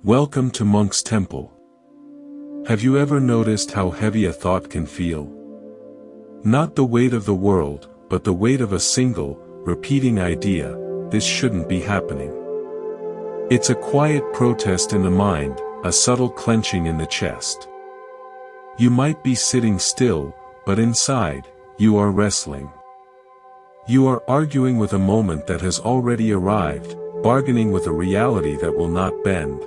Welcome to Monk's Temple. Have you ever noticed how heavy a thought can feel? Not the weight of the world, but the weight of a single, repeating idea: this shouldn't be happening. It's a quiet protest in the mind, a subtle clenching in the chest. You might be sitting still, but inside, you are wrestling. You are arguing with a moment that has already arrived, bargaining with a reality that will not bend.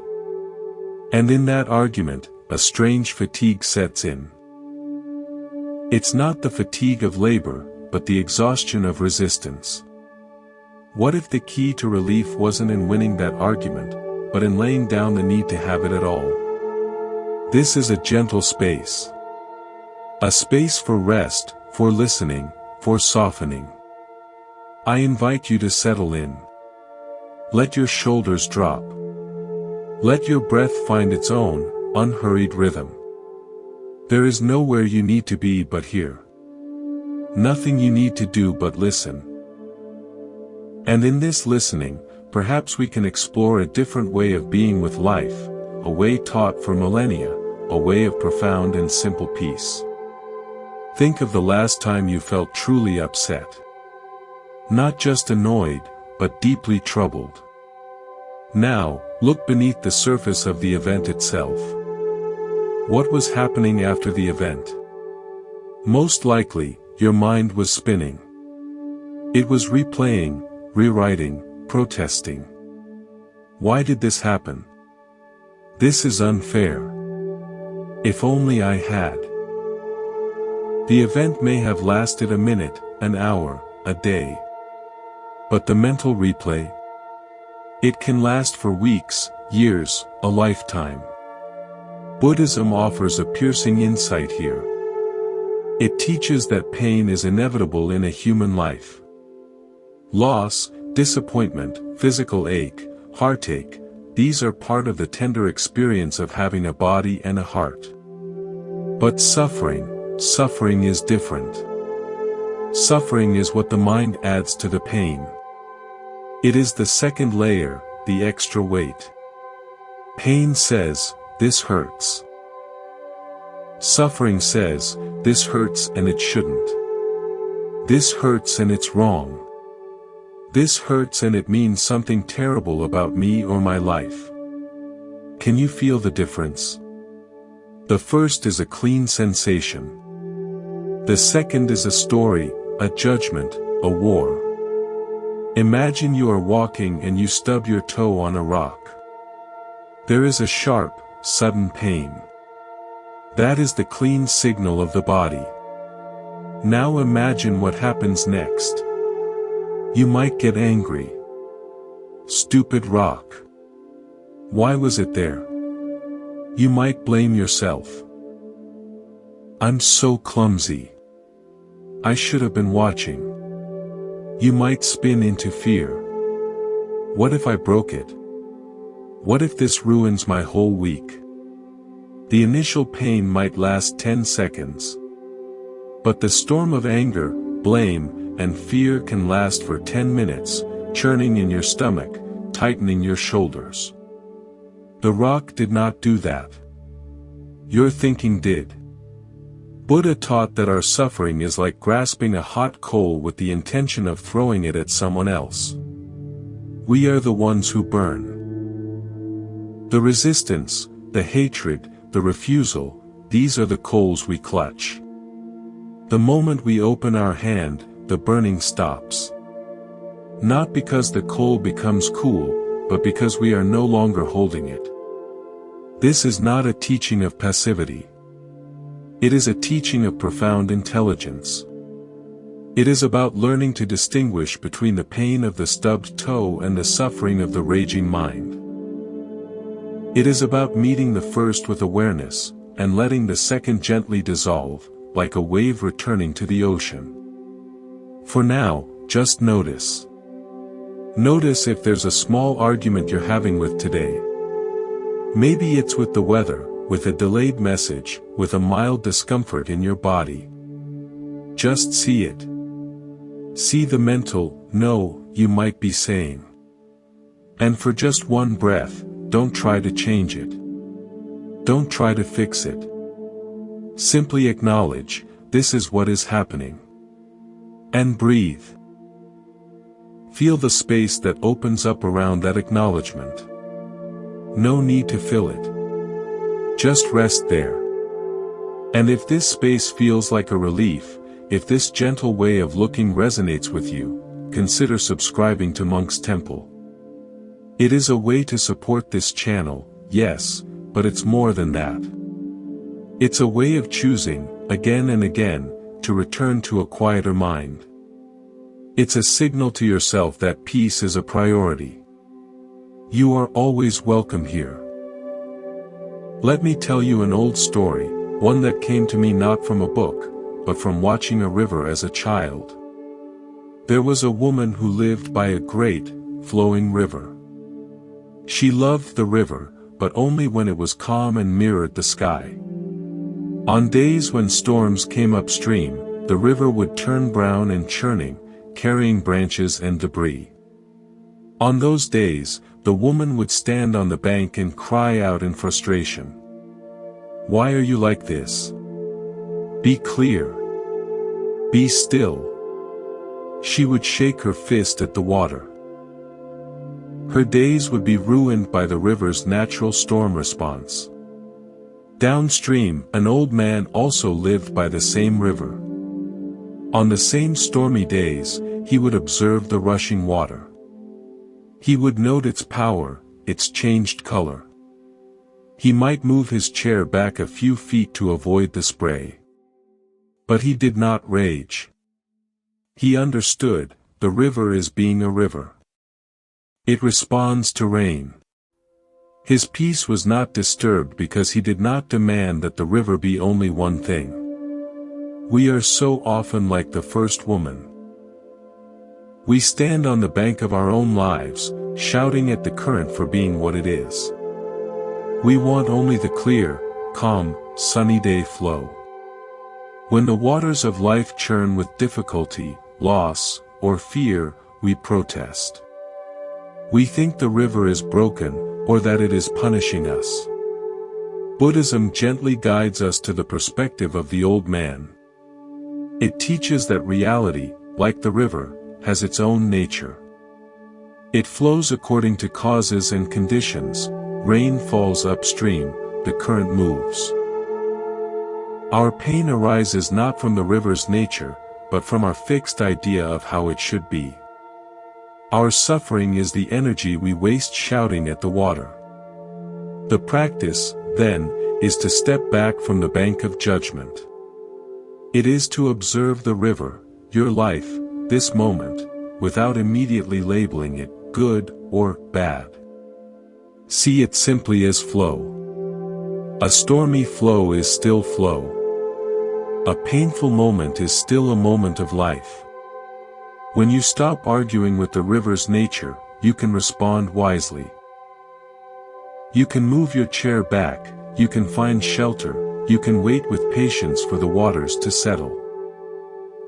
And in that argument, a strange fatigue sets in. It's not the fatigue of labor, but the exhaustion of resistance. What if the key to relief wasn't in winning that argument, but in laying down the need to have it at all? This is a gentle space. A space for rest, for listening, for softening. I invite you to settle in. Let your shoulders drop. Let your breath find its own, unhurried rhythm. There is nowhere you need to be but here. Nothing you need to do but listen. And in this listening, perhaps we can explore a different way of being with life, a way taught for millennia, a way of profound and simple peace. Think of the last time you felt truly upset. Not just annoyed, but deeply troubled. Now, look beneath the surface of the event itself. What was happening after the event? Most likely, your mind was spinning. It was replaying, rewriting, protesting. Why did this happen? This is unfair. If only I had. The event may have lasted a minute, an hour, a day. But the mental replay? It can last for weeks, years, a lifetime. Buddhism offers a piercing insight here. It teaches that pain is inevitable in a human life. Loss, disappointment, physical ache, heartache, these are part of the tender experience of having a body and a heart. But suffering is different. Suffering is what the mind adds to the pain. It is the second layer, the extra weight. Pain says, this hurts. Suffering says, this hurts and it shouldn't. This hurts and it's wrong. This hurts and it means something terrible about me or my life. Can you feel the difference? The first is a clean sensation. The second is a story, a judgment, a war. Imagine you are walking and you stub your toe on a rock. There is a sharp, sudden pain. That is the clean signal of the body. Now imagine what happens next. You might get angry. Stupid rock. Why was it there? You might blame yourself. I'm so clumsy. I should have been watching. You might spin into fear. What if I broke it? What if this ruins my whole week? The initial pain might last 10 seconds. But the storm of anger, blame, and fear can last for 10 minutes, churning in your stomach, tightening your shoulders. The rock did not do that. Your thinking did. Buddha taught that our suffering is like grasping a hot coal with the intention of throwing it at someone else. We are the ones who burn. The resistance, the hatred, the refusal, these are the coals we clutch. The moment we open our hand, the burning stops. Not because the coal becomes cool, but because we are no longer holding it. This is not a teaching of passivity. It is a teaching of profound intelligence. It is about learning to distinguish between the pain of the stubbed toe and the suffering of the raging mind. It is about meeting the first with awareness, and letting the second gently dissolve, like a wave returning to the ocean. For now, just notice. Notice if there's a small argument you're having with today. Maybe it's with the weather, with a delayed message, with a mild discomfort in your body. Just see it. See the mental, no, you might be saying. And for just one breath, don't try to change it. Don't try to fix it. Simply acknowledge, this is what is happening. And breathe. Feel the space that opens up around that acknowledgement. No need to fill it. Just rest there. And if this space feels like a relief, if this gentle way of looking resonates with you, consider subscribing to Monk's Temple. It is a way to support this channel, yes, but it's more than that. It's a way of choosing, again and again, to return to a quieter mind. It's a signal to yourself that peace is a priority. You are always welcome here. Let me tell you an old story, one that came to me not from a book, but from watching a river as a child. There was a woman who lived by a great, flowing river. She loved the river, but only when it was calm and mirrored the sky. On days when storms came upstream, the river would turn brown and churning, carrying branches and debris. On those days, the woman would stand on the bank and cry out in frustration. "Why are you like this? Be clear. Be still." She would shake her fist at the water. Her days would be ruined by the river's natural storm response. Downstream, an old man also lived by the same river. On the same stormy days, he would observe the rushing water. He would note its power, its changed color. He might move his chair back a few feet to avoid the spray. But he did not rage. He understood, the river is being a river. It responds to rain. His peace was not disturbed because he did not demand that the river be only one thing. We are so often like the first woman. We stand on the bank of our own lives, shouting at the current for being what it is. We want only the clear, calm, sunny day flow. When the waters of life churn with difficulty, loss, or fear, we protest. We think the river is broken, or that it is punishing us. Buddhism gently guides us to the perspective of the old man. It teaches that reality, like the river, has its own nature. It flows according to causes and conditions. Rain falls upstream, the current moves. Our pain arises not from the river's nature, but from our fixed idea of how it should be. Our suffering is the energy we waste shouting at the water. The practice, then, is to step back from the bank of judgment. It is to observe the river, your life, this moment, without immediately labeling it good or bad. See it simply as flow. A stormy flow is still flow. A painful moment is still a moment of life. When you stop arguing with the river's nature, you can respond wisely. You can move your chair back, you can find shelter, you can wait with patience for the waters to settle.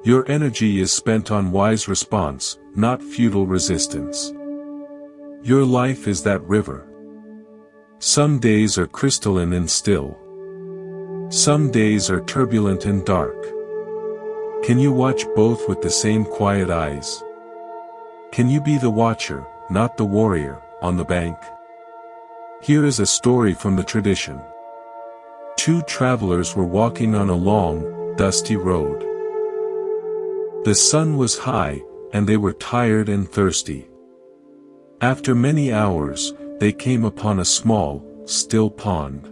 Your energy is spent on wise response, not futile resistance. Your life is that river. Some days are crystalline and still. Some days are turbulent and dark. Can you watch both with the same quiet eyes? Can you be the watcher, not the warrior, on the bank? Here is a story from the tradition. Two travelers were walking on a long, dusty road. The sun was high, and they were tired and thirsty. After many hours, they came upon a small, still pond.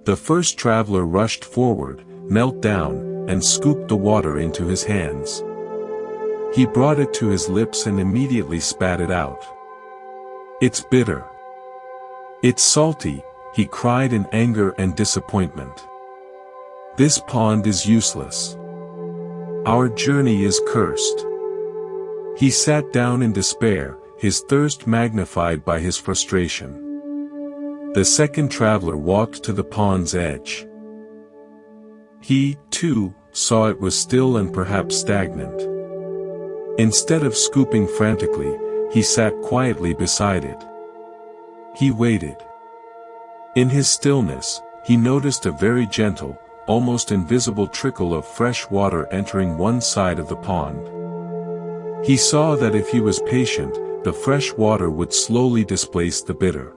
The first traveler rushed forward, knelt down, and scooped the water into his hands. He brought it to his lips and immediately spat it out. "It's bitter. It's salty," he cried in anger and disappointment. "This pond is useless. Our journey is cursed." He sat down in despair, his thirst magnified by his frustration. The second traveler walked to the pond's edge. He, too, saw it was still and perhaps stagnant. Instead of scooping frantically, he sat quietly beside it. He waited. In his stillness, he noticed a very gentle, almost invisible trickle of fresh water entering one side of the pond. He saw that if he was patient, the fresh water would slowly displace the bitter.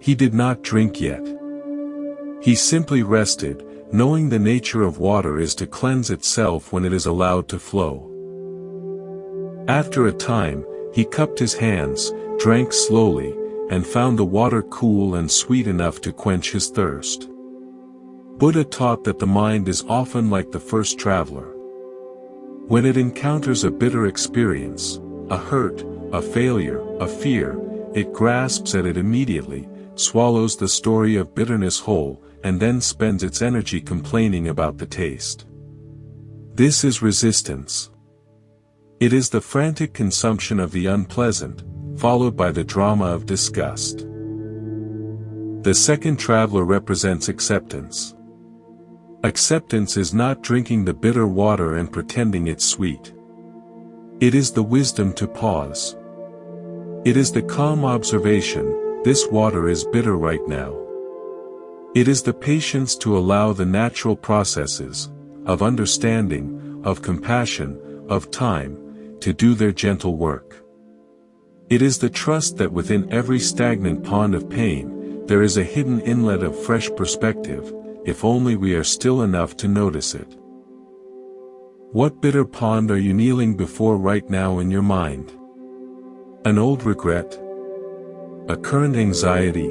He did not drink yet. He simply rested, knowing the nature of water is to cleanse itself when it is allowed to flow. After a time, he cupped his hands, drank slowly, and found the water cool and sweet enough to quench his thirst. Buddha taught that the mind is often like the first traveler. When it encounters a bitter experience, a hurt, a failure, a fear, it grasps at it immediately, swallows the story of bitterness whole, and then spends its energy complaining about the taste. This is resistance. It is the frantic consumption of the unpleasant, followed by the drama of disgust. The second traveler represents acceptance. Acceptance is not drinking the bitter water and pretending it's sweet. It is the wisdom to pause. It is the calm observation, this water is bitter right now. It is the patience to allow the natural processes, of understanding, of compassion, of time, to do their gentle work. It is the trust that within every stagnant pond of pain, there is a hidden inlet of fresh perspective, if only we are still enough to notice it. What bitter pond are you kneeling before right now in your mind? An old regret? A current anxiety?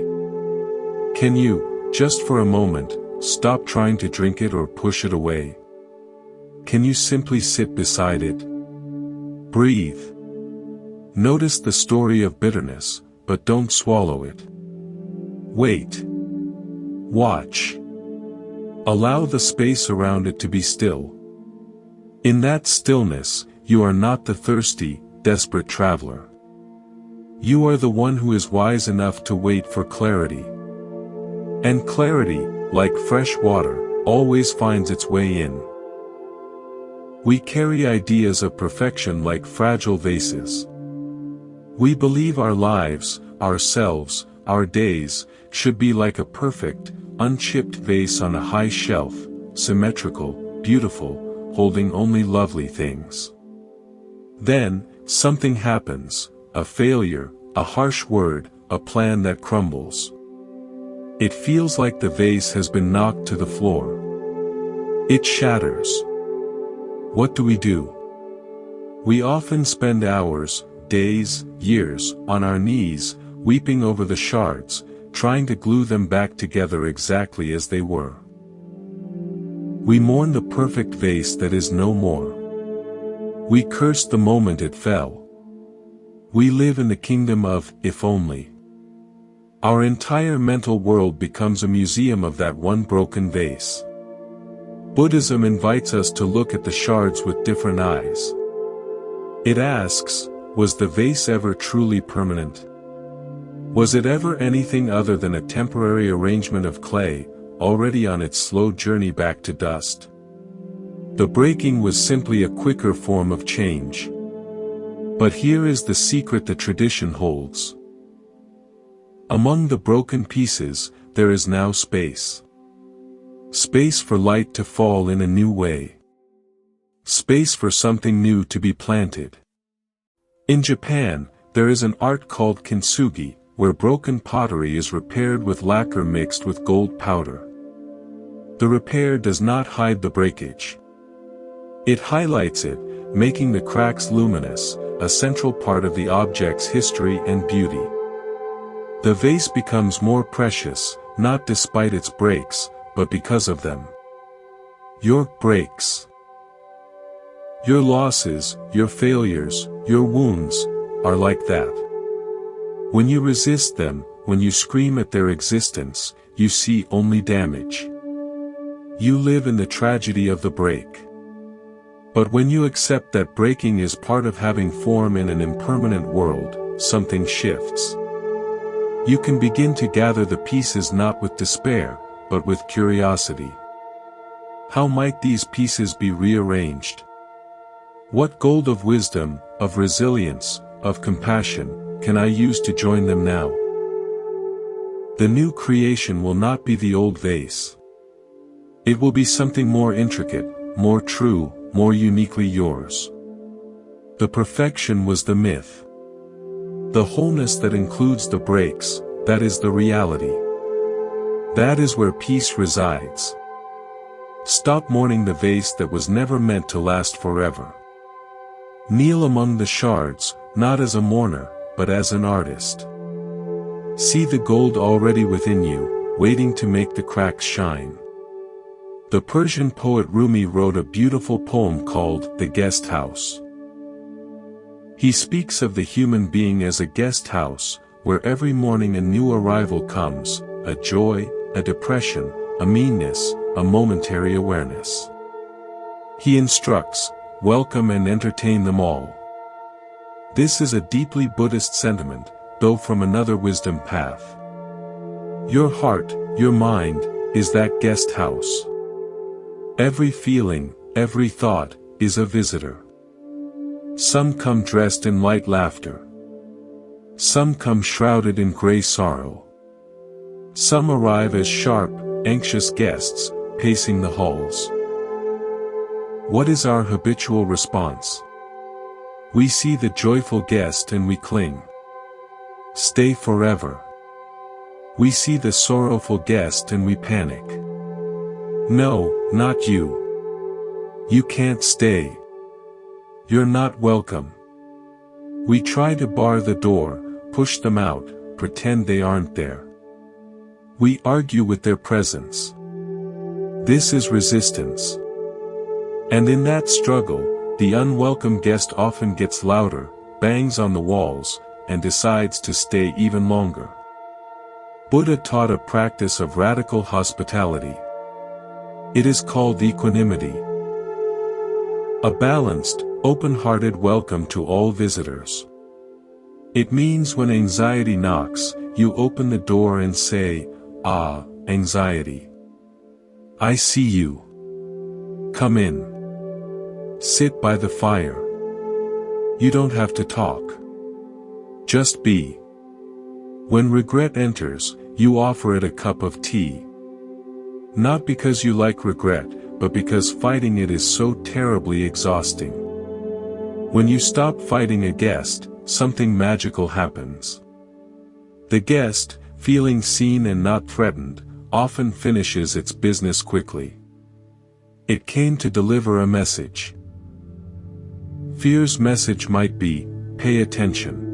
Can you, just for a moment, stop trying to drink it or push it away? Can you simply sit beside it? Breathe. Notice the story of bitterness, but don't swallow it. Wait. Watch. Allow the space around it to be still. In that stillness, you are not the thirsty, desperate traveler. You are the one who is wise enough to wait for clarity. And clarity, like fresh water, always finds its way in. We carry ideas of perfection like fragile vases. We believe our lives, ourselves, our days, should be like a perfect, unchipped vase on a high shelf, symmetrical, beautiful, holding only lovely things. Then, something happens, a failure, a harsh word, a plan that crumbles. It feels like the vase has been knocked to the floor. It shatters. What do? We often spend hours, days, years, on our knees, weeping over the shards, trying to glue them back together exactly as they were. We mourn the perfect vase that is no more. We curse the moment it fell. We live in the kingdom of, if only. Our entire mental world becomes a museum of that one broken vase. Buddhism invites us to look at the shards with different eyes. It asks, was the vase ever truly permanent? Was it ever anything other than a temporary arrangement of clay, already on its slow journey back to dust? The breaking was simply a quicker form of change. But here is the secret the tradition holds. Among the broken pieces, there is now space. Space for light to fall in a new way. Space for something new to be planted. In Japan, there is an art called kintsugi, where broken pottery is repaired with lacquer mixed with gold powder. The repair does not hide the breakage. It highlights it, making the cracks luminous, a central part of the object's history and beauty. The vase becomes more precious, not despite its breaks, but because of them. Your breaks. Your losses, your failures, your wounds, are like that. When you resist them, when you scream at their existence, you see only damage. You live in the tragedy of the break. But when you accept that breaking is part of having form in an impermanent world, something shifts. You can begin to gather the pieces not with despair, but with curiosity. How might these pieces be rearranged? What gold of wisdom, of resilience, of compassion, can I use to join them now? The new creation will not be the old vase. It will be something more intricate, more true, more uniquely yours. The perfection was the myth. The wholeness that includes the breaks, that is the reality. That is where peace resides. Stop mourning the vase that was never meant to last forever. Kneel among the shards, not as a mourner, but as an artist. See the gold already within you, waiting to make the cracks shine. The Persian poet Rumi wrote a beautiful poem called The Guest House. He speaks of the human being as a guest house, where every morning a new arrival comes, a joy, a depression, a meanness, a momentary awareness. He instructs, welcome and entertain them all. This is a deeply Buddhist sentiment, though from another wisdom path. Your heart, your mind, is that guest house. Every feeling, every thought, is a visitor. Some come dressed in light laughter. Some come shrouded in gray sorrow. Some arrive as sharp, anxious guests, pacing the halls. What is our habitual response? We see the joyful guest and we cling. Stay forever. We see the sorrowful guest and we panic. No, not you. You can't stay. You're not welcome. We try to bar the door, push them out, pretend they aren't there. We argue with their presence. This is resistance. And in that struggle, the unwelcome guest often gets louder, bangs on the walls, and decides to stay even longer. Buddha taught a practice of radical hospitality. It is called equanimity. A balanced, open-hearted welcome to all visitors. It means when anxiety knocks, you open the door and say, "Ah, anxiety. I see you. Come in. Sit by the fire. You don't have to talk. Just be." When regret enters, you offer it a cup of tea. Not because you like regret, but because fighting it is so terribly exhausting. When you stop fighting a guest, something magical happens. The guest, feeling seen and not threatened, often finishes its business quickly. It came to deliver a message. Fear's message might be, pay attention.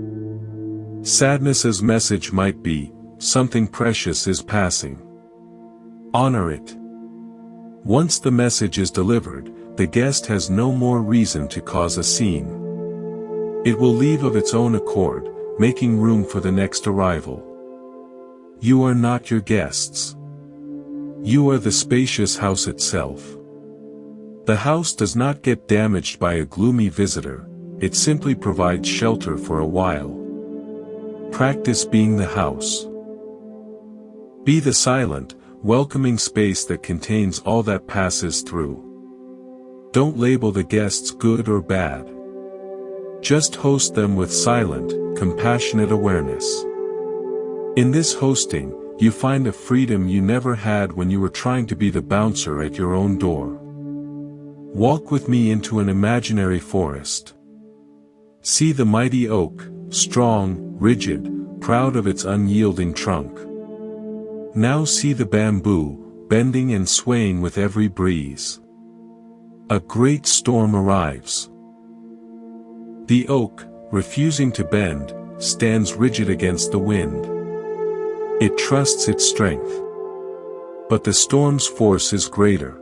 Sadness's message might be, something precious is passing. Honor it. Once the message is delivered, the guest has no more reason to cause a scene. It will leave of its own accord, making room for the next arrival. You are not your guests. You are the spacious house itself. The house does not get damaged by a gloomy visitor, it simply provides shelter for a while. Practice being the house. Be the silent, welcoming space that contains all that passes through. Don't label the guests good or bad. Just host them with silent, compassionate awareness. In this hosting, you find a freedom you never had when you were trying to be the bouncer at your own door. Walk with me into an imaginary forest. See the mighty oak, strong, rigid, proud of its unyielding trunk. Now see the bamboo, bending and swaying with every breeze. A great storm arrives. The oak, refusing to bend, stands rigid against the wind. It trusts its strength. But the storm's force is greater.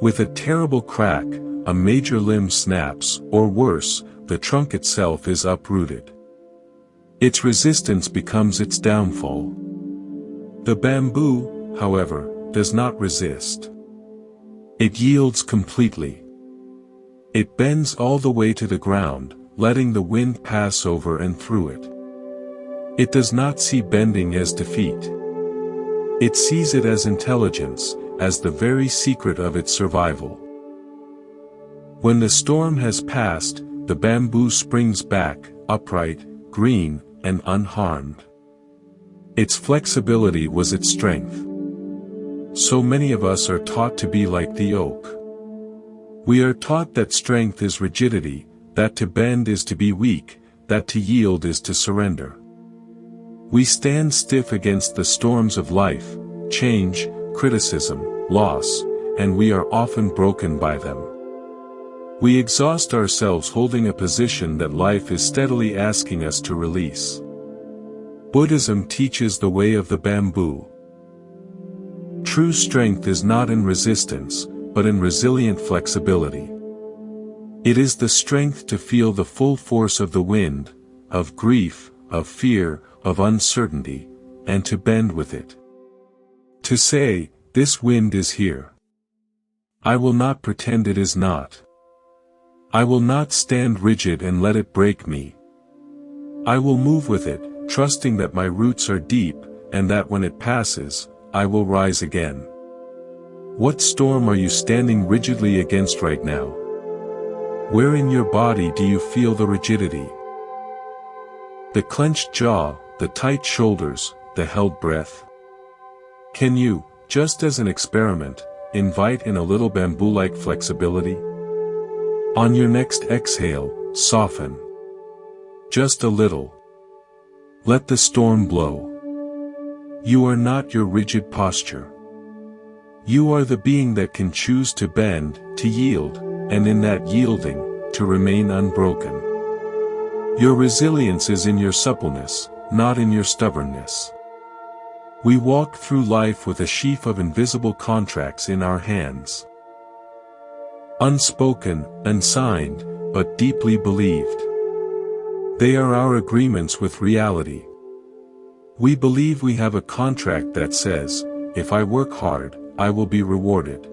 With a terrible crack, a major limb snaps, or worse, the trunk itself is uprooted. Its resistance becomes its downfall. The bamboo, however, does not resist. It yields completely. It bends all the way to the ground, letting the wind pass over and through it. It does not see bending as defeat. It sees it as intelligence, as the very secret of its survival. When the storm has passed, the bamboo springs back, upright, green, and unharmed. Its flexibility was its strength. So many of us are taught to be like the oak. We are taught that strength is rigidity, that to bend is to be weak, that to yield is to surrender. We stand stiff against the storms of life, change, criticism, loss, and we are often broken by them. We exhaust ourselves holding a position that life is steadily asking us to release. Buddhism teaches the way of the bamboo. True strength is not in resistance, but in resilient flexibility. It is the strength to feel the full force of the wind, of grief, of fear, of uncertainty, and to bend with it. To say, this wind is here. I will not pretend it is not. I will not stand rigid and let it break me. I will move with it, trusting that my roots are deep, and that when it passes, I will rise again. What storm are you standing rigidly against right now? Where in your body do you feel the rigidity? The clenched jaw, the tight shoulders, the held breath? Can you, just as an experiment, invite in a little bamboo-like flexibility? On your next exhale, soften. Just a little. Let the storm blow. You are not your rigid posture. You are the being that can choose to bend, to yield, and in that yielding, to remain unbroken. Your resilience is in your suppleness, not in your stubbornness. We walk through life with a sheaf of invisible contracts in our hands. Unspoken, unsigned, but deeply believed. They are our agreements with reality. We believe we have a contract that says, if I work hard, I will be rewarded.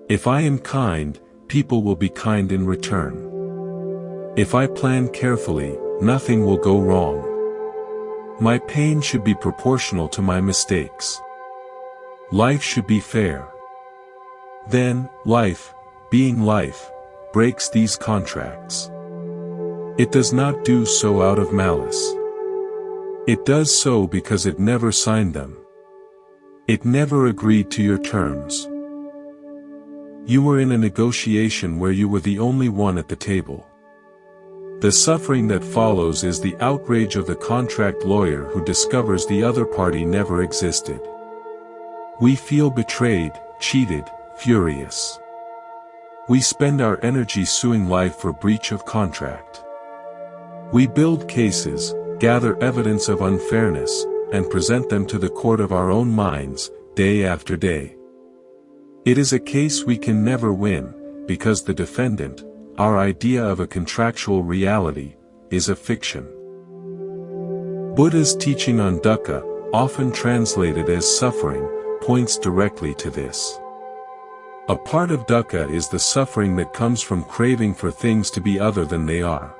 If I am kind, people will be kind in return. If I plan carefully, nothing will go wrong. My pain should be proportional to my mistakes. Life should be fair. Then, life, being life, breaks these contracts. It does not do so out of malice. It does so because it never signed them. It never agreed to your terms. You were in a negotiation where you were the only one at the table. The suffering that follows is the outrage of the contract lawyer who discovers the other party never existed. We feel betrayed, cheated, furious. We spend our energy suing life for breach of contract. We build cases, gather evidence of unfairness, and present them to the court of our own minds, day after day. It is a case we can never win, because the defendant, our idea of a contractual reality, is a fiction. Buddha's teaching on dukkha, often translated as suffering, points directly to this. A part of dukkha is the suffering that comes from craving for things to be other than they are.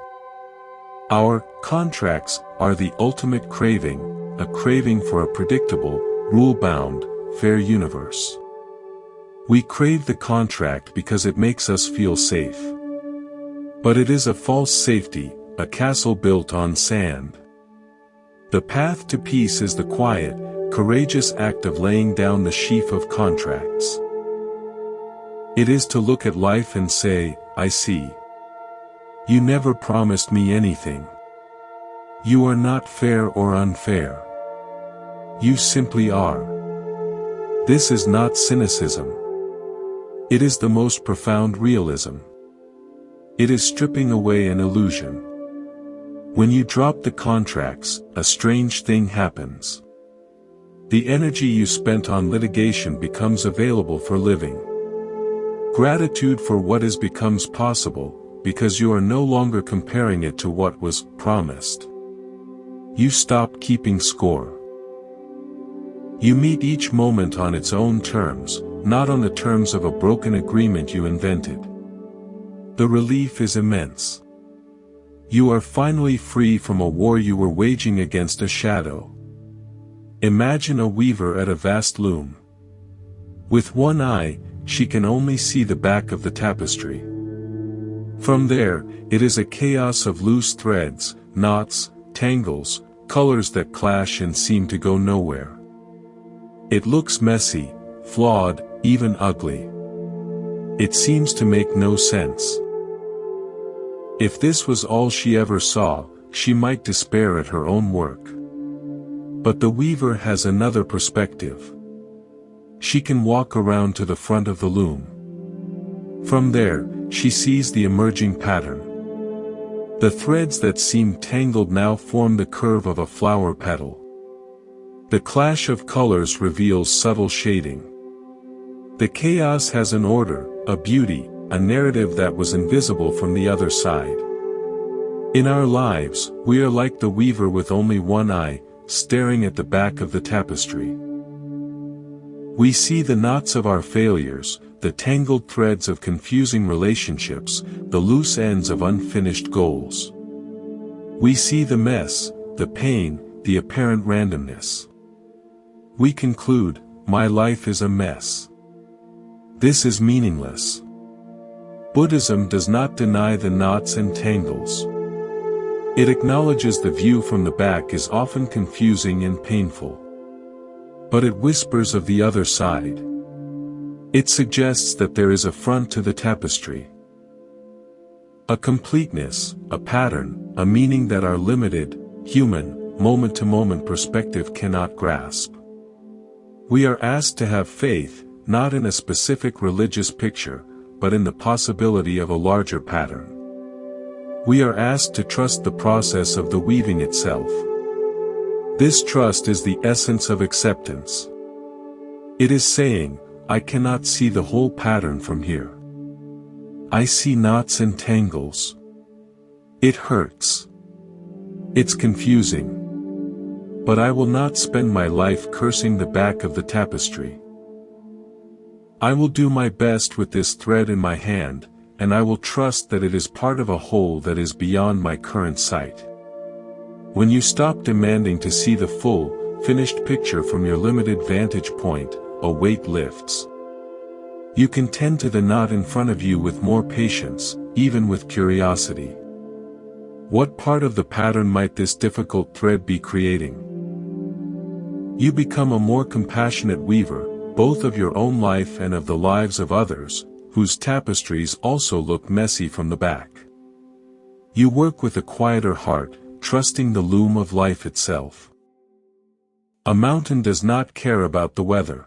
Our contracts are the ultimate craving, a craving for a predictable, rule-bound, fair universe. We crave the contract because it makes us feel safe. But it is a false safety, a castle built on sand. The path to peace is the quiet, courageous act of laying down the sheaf of contracts. It is to look at life and say, I see. You never promised me anything. You are not fair or unfair. You simply are. This is not cynicism. It is the most profound realism. It is stripping away an illusion. When you drop the contracts, a strange thing happens. The energy you spent on litigation becomes available for living. Gratitude for what is becomes possible, because you are no longer comparing it to what was promised. You stop keeping score. You meet each moment on its own terms, not on the terms of a broken agreement you invented. The relief is immense. You are finally free from a war you were waging against a shadow. Imagine a weaver at a vast loom. With one eye, she can only see the back of the tapestry. From there, it is a chaos of loose threads, knots, tangles, colors that clash and seem to go nowhere. It looks messy, flawed, even ugly. It seems to make no sense. If this was all she ever saw, she might despair at her own work. But the weaver has another perspective. She can walk around to the front of the loom. From there, she sees the emerging pattern. The threads that seem tangled now form the curve of a flower petal. The clash of colors reveals subtle shading. The chaos has an order, a beauty, a narrative that was invisible from the other side. In our lives, we are like the weaver with only one eye, staring at the back of the tapestry. We see the knots of our failures, the tangled threads of confusing relationships, the loose ends of unfinished goals. We see the mess, the pain, the apparent randomness. We conclude, my life is a mess. This is meaningless. Buddhism does not deny the knots and tangles. It acknowledges the view from the back is often confusing and painful. But it whispers of the other side. It suggests that there is a front to the tapestry. A completeness, a pattern, a meaning that our limited, human, moment-to-moment perspective cannot grasp. We are asked to have faith, not in a specific religious picture, but in the possibility of a larger pattern. We are asked to trust the process of the weaving itself. This trust is the essence of acceptance. It is saying, I cannot see the whole pattern from here. I see knots and tangles. It hurts. It's confusing. But I will not spend my life cursing the back of the tapestry. I will do my best with this thread in my hand, and I will trust that it is part of a whole that is beyond my current sight. When you stop demanding to see the full, finished picture from your limited vantage point, a weight lifts. You can tend to the knot in front of you with more patience, even with curiosity. What part of the pattern might this difficult thread be creating? You become a more compassionate weaver, both of your own life and of the lives of others, whose tapestries also look messy from the back. You work with a quieter heart, trusting the loom of life itself. A mountain does not care about the weather.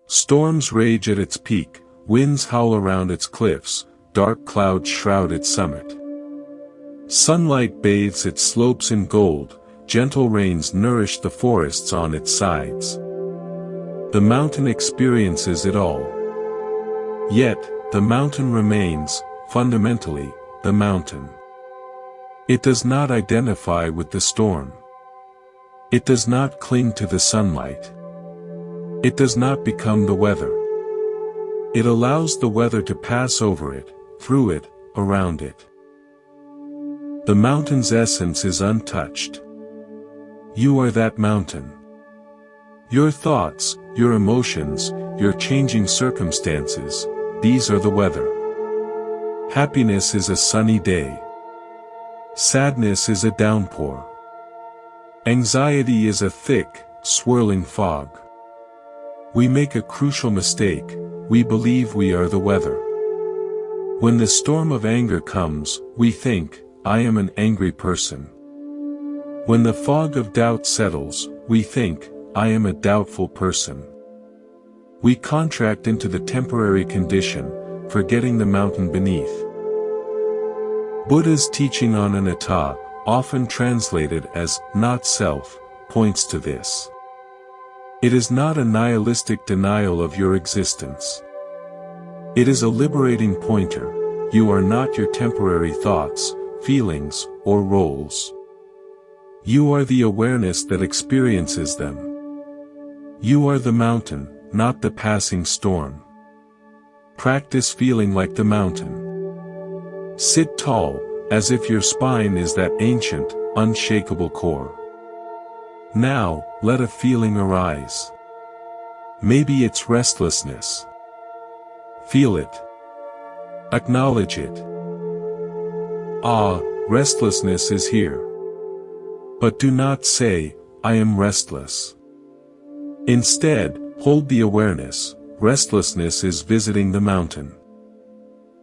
Storms rage at its peak, winds howl around its cliffs, dark clouds shroud its summit. Sunlight bathes its slopes in gold, gentle rains nourish the forests on its sides. The mountain experiences it all. Yet, the mountain remains, fundamentally, the mountain. It does not identify with the storm. It does not cling to the sunlight. It does not become the weather. It allows the weather to pass over it, through it, around it. The mountain's essence is untouched. You are that mountain. Your thoughts, your emotions, your changing circumstances, these are the weather. Happiness is a sunny day. Sadness is a downpour. Anxiety is a thick, swirling fog. We make a crucial mistake, we believe we are the weather. When the storm of anger comes, we think, I am an angry person. When the fog of doubt settles, we think, I am a doubtful person. We contract into the temporary condition, forgetting the mountain beneath. Buddha's teaching on anatta, often translated as not self, points to this. It is not a nihilistic denial of your existence. It is a liberating pointer. You are not your temporary thoughts, feelings, or roles. You are the awareness that experiences them. You are the mountain, not the passing storm. Practice feeling like the mountain. Sit tall, as if your spine is that ancient, unshakable core. Now, let a feeling arise. Maybe it's restlessness. Feel it. Acknowledge it. Ah, restlessness is here. But do not say, I am restless. Instead, hold the awareness, restlessness is visiting the mountain.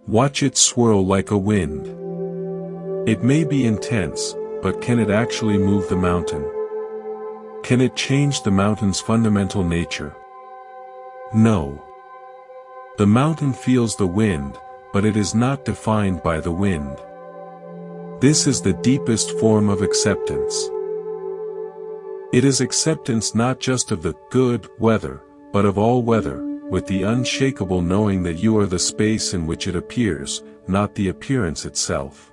Watch it swirl like a wind. It may be intense, but can it actually move the mountain? Can it change the mountain's fundamental nature? No. The mountain feels the wind, but it is not defined by the wind. This is the deepest form of acceptance. It is acceptance not just of the good weather, but of all weather, with the unshakable knowing that you are the space in which it appears, not the appearance itself.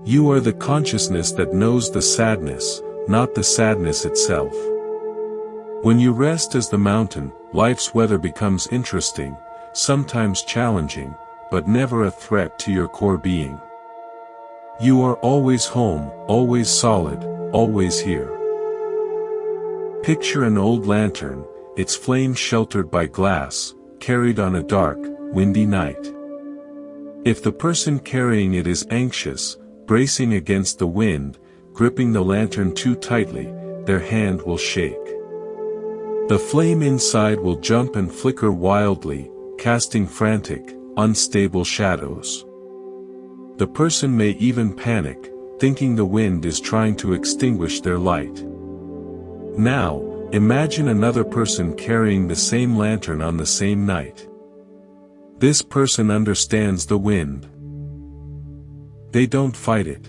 You are the consciousness that knows the sadness, not the sadness itself. When you rest as the mountain, life's weather becomes interesting, sometimes challenging, but never a threat to your core being. You are always home, always solid, always here. Picture an old lantern, its flame sheltered by glass, carried on a dark, windy night. If the person carrying it is anxious, bracing against the wind, gripping the lantern too tightly, their hand will shake. The flame inside will jump and flicker wildly, casting frantic, unstable shadows. The person may even panic, thinking the wind is trying to extinguish their light. Now, imagine another person carrying the same lantern on the same night. This person understands the wind. They don't fight it.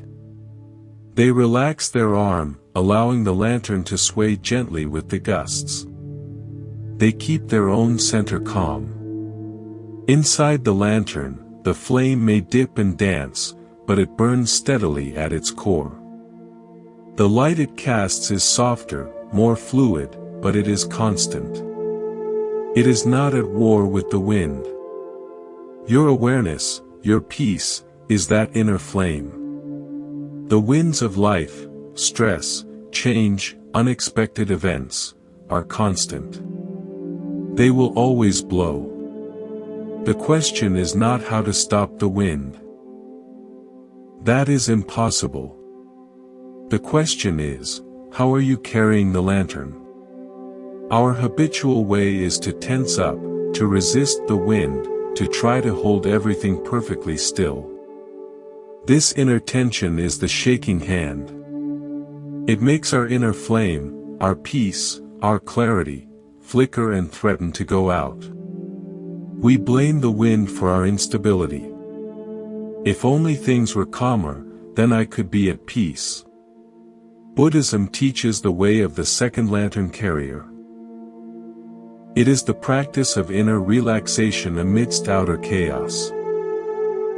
They relax their arm, allowing the lantern to sway gently with the gusts. They keep their own center calm. Inside the lantern, the flame may dip and dance, but it burns steadily at its core. The light it casts is softer, more fluid, but it is constant. It is not at war with the wind. Your awareness, your peace, is that inner flame. The winds of life, stress, change, unexpected events, are constant. They will always blow. The question is not how to stop the wind. That is impossible. The question is, how are you carrying the lantern? Our habitual way is to tense up, to resist the wind, to try to hold everything perfectly still. This inner tension is the shaking hand. It makes our inner flame, our peace, our clarity, flicker and threaten to go out. We blame the wind for our instability. If only things were calmer, then I could be at peace. Buddhism teaches the way of the second lantern carrier. It is the practice of inner relaxation amidst outer chaos.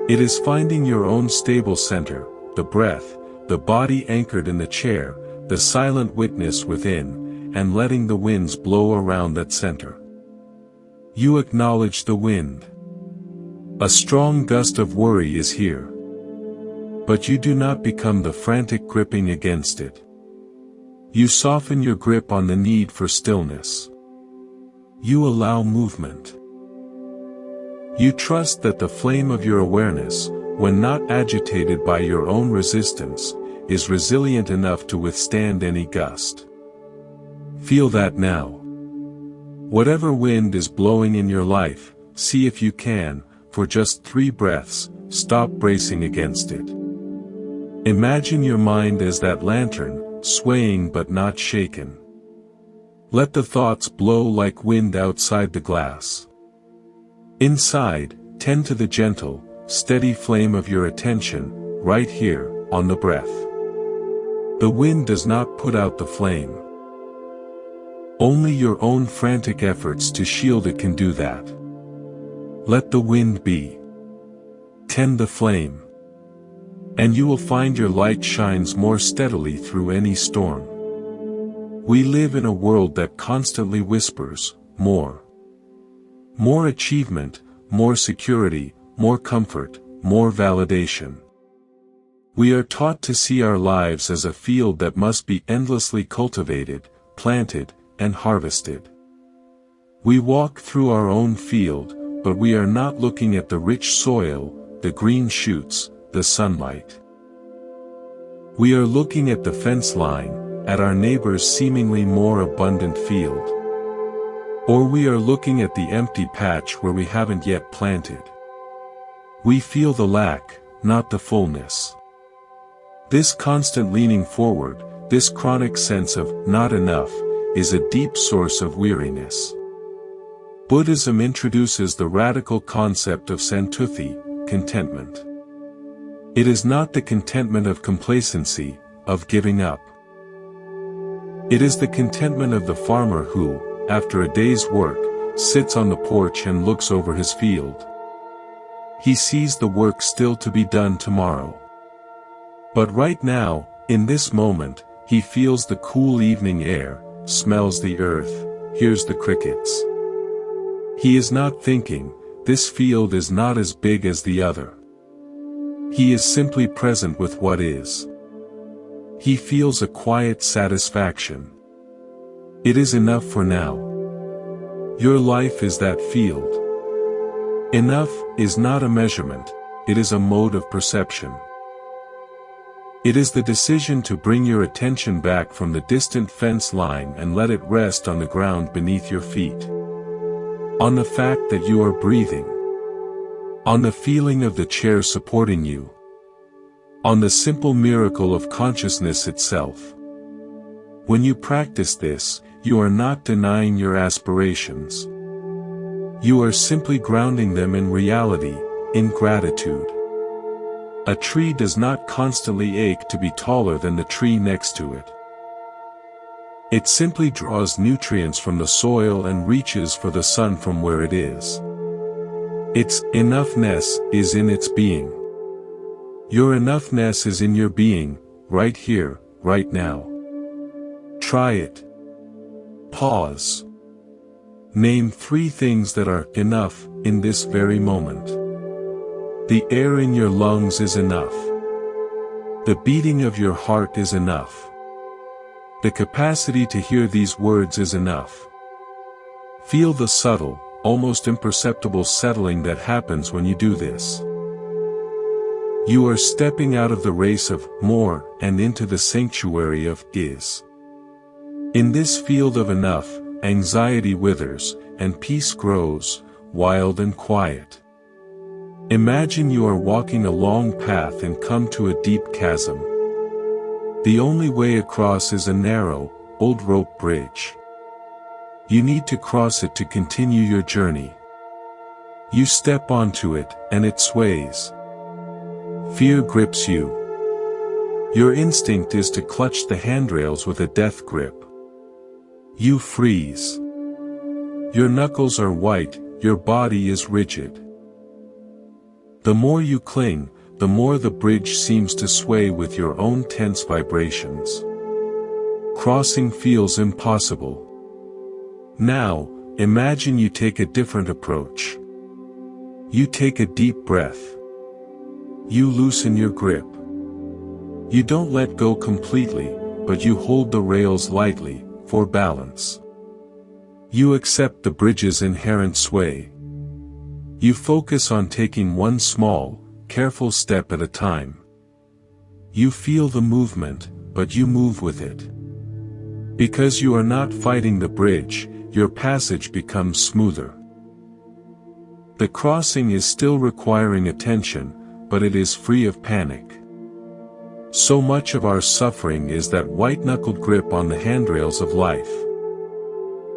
It is finding your own stable center, the breath, the body anchored in the chair, the silent witness within, and letting the winds blow around that center. You acknowledge the wind. A strong gust of worry is here. But you do not become the frantic gripping against it. You soften your grip on the need for stillness. You allow movement. You trust that the flame of your awareness, when not agitated by your own resistance, is resilient enough to withstand any gust. Feel that now. Whatever wind is blowing in your life, see if you can, for just 3 breaths, stop bracing against it. Imagine your mind as that lantern, swaying but not shaken. Let the thoughts blow like wind outside the glass. Inside, tend to the gentle, steady flame of your attention, right here, on the breath. The wind does not put out the flame. Only your own frantic efforts to shield it can do that. Let the wind be. Tend the flame. And you will find your light shines more steadily through any storm. We live in a world that constantly whispers, more. More achievement, more security, more comfort, more validation. We are taught to see our lives as a field that must be endlessly cultivated, planted, and harvested. We walk through our own field, but we are not looking at the rich soil, the green shoots, the sunlight. We are looking at the fence line, at our neighbor's seemingly more abundant field. Or we are looking at the empty patch where we haven't yet planted. We feel the lack, not the fullness. This constant leaning forward, this chronic sense of not enough, is a deep source of weariness. Buddhism introduces the radical concept of santuthi, contentment. It is not the contentment of complacency, of giving up. It is the contentment of the farmer who, after a day's work, sits on the porch and looks over his field. He sees the work still to be done tomorrow. But right now, in this moment, he feels the cool evening air, smells the earth, hears the crickets. He is not thinking, this field is not as big as the other. He is simply present with what is. He feels a quiet satisfaction. It is enough for now. Your life is that field. Enough is not a measurement, it is a mode of perception. It is the decision to bring your attention back from the distant fence line and let it rest on the ground beneath your feet. On the fact that you are breathing. On the feeling of the chair supporting you. On the simple miracle of consciousness itself. When you practice this, you are not denying your aspirations. You are simply grounding them in reality, in gratitude. A tree does not constantly ache to be taller than the tree next to it. It simply draws nutrients from the soil and reaches for the sun from where it is. Its enoughness is in its being. Your enoughness is in your being, right here, right now. Try it. Pause. Name 3 things that are enough in this very moment. The air in your lungs is enough. The beating of your heart is enough. The capacity to hear these words is enough. Feel the subtle, almost imperceptible settling that happens when you do this. You are stepping out of the race of more and into the sanctuary of is. In this field of enough, anxiety withers, and peace grows, wild and quiet. Imagine you are walking a long path and come to a deep chasm. The only way across is a narrow, old rope bridge. You need to cross it to continue your journey. You step onto it, and it sways. Fear grips you. Your instinct is to clutch the handrails with a death grip. You freeze. Your knuckles are white, your body is rigid. The more you cling, the more the bridge seems to sway with your own tense vibrations. Crossing feels impossible. Now, imagine you take a different approach. You take a deep breath. You loosen your grip. You don't let go completely, but you hold the rails lightly, for balance. You accept the bridge's inherent sway. You focus on taking one small, careful step at a time. You feel the movement, but you move with it. Because you are not fighting the bridge, your passage becomes smoother. The crossing is still requiring attention, but it is free of panic. So much of our suffering is that white-knuckled grip on the handrails of life.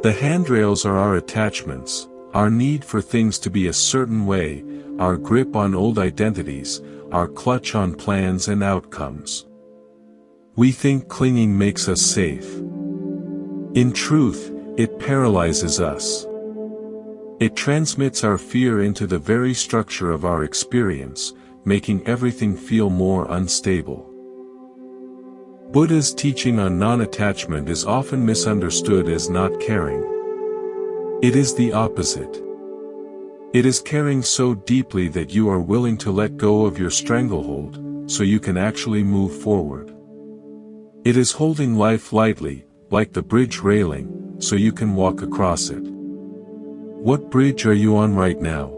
The handrails are our attachments, our need for things to be a certain way, our grip on old identities, our clutch on plans and outcomes. We think clinging makes us safe. In truth, it paralyzes us. It transmits our fear into the very structure of our experience, making everything feel more unstable. Buddha's teaching on non-attachment is often misunderstood as not caring. It is the opposite. It is caring so deeply that you are willing to let go of your stranglehold, so you can actually move forward. It is holding life lightly, like the bridge railing, so you can walk across it. What bridge are you on right now?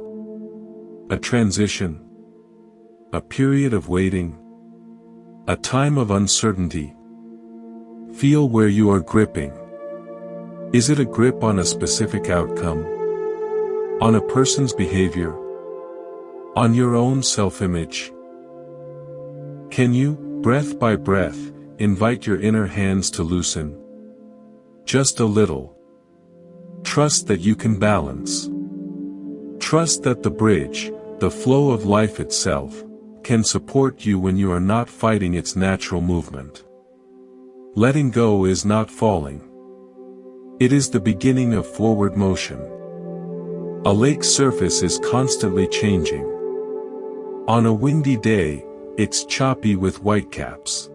A transition? A period of waiting? A time of uncertainty. Feel where you are gripping. Is it a grip on a specific outcome? On a person's behavior? On your own self-image? Can you, breath by breath, invite your inner hands to loosen? Just a little. Trust that you can balance. Trust that the bridge, the flow of life itself, can support you when you are not fighting its natural movement. Letting go is not falling. It is the beginning of forward motion. A lake's surface is constantly changing. On a windy day, it's choppy with whitecaps.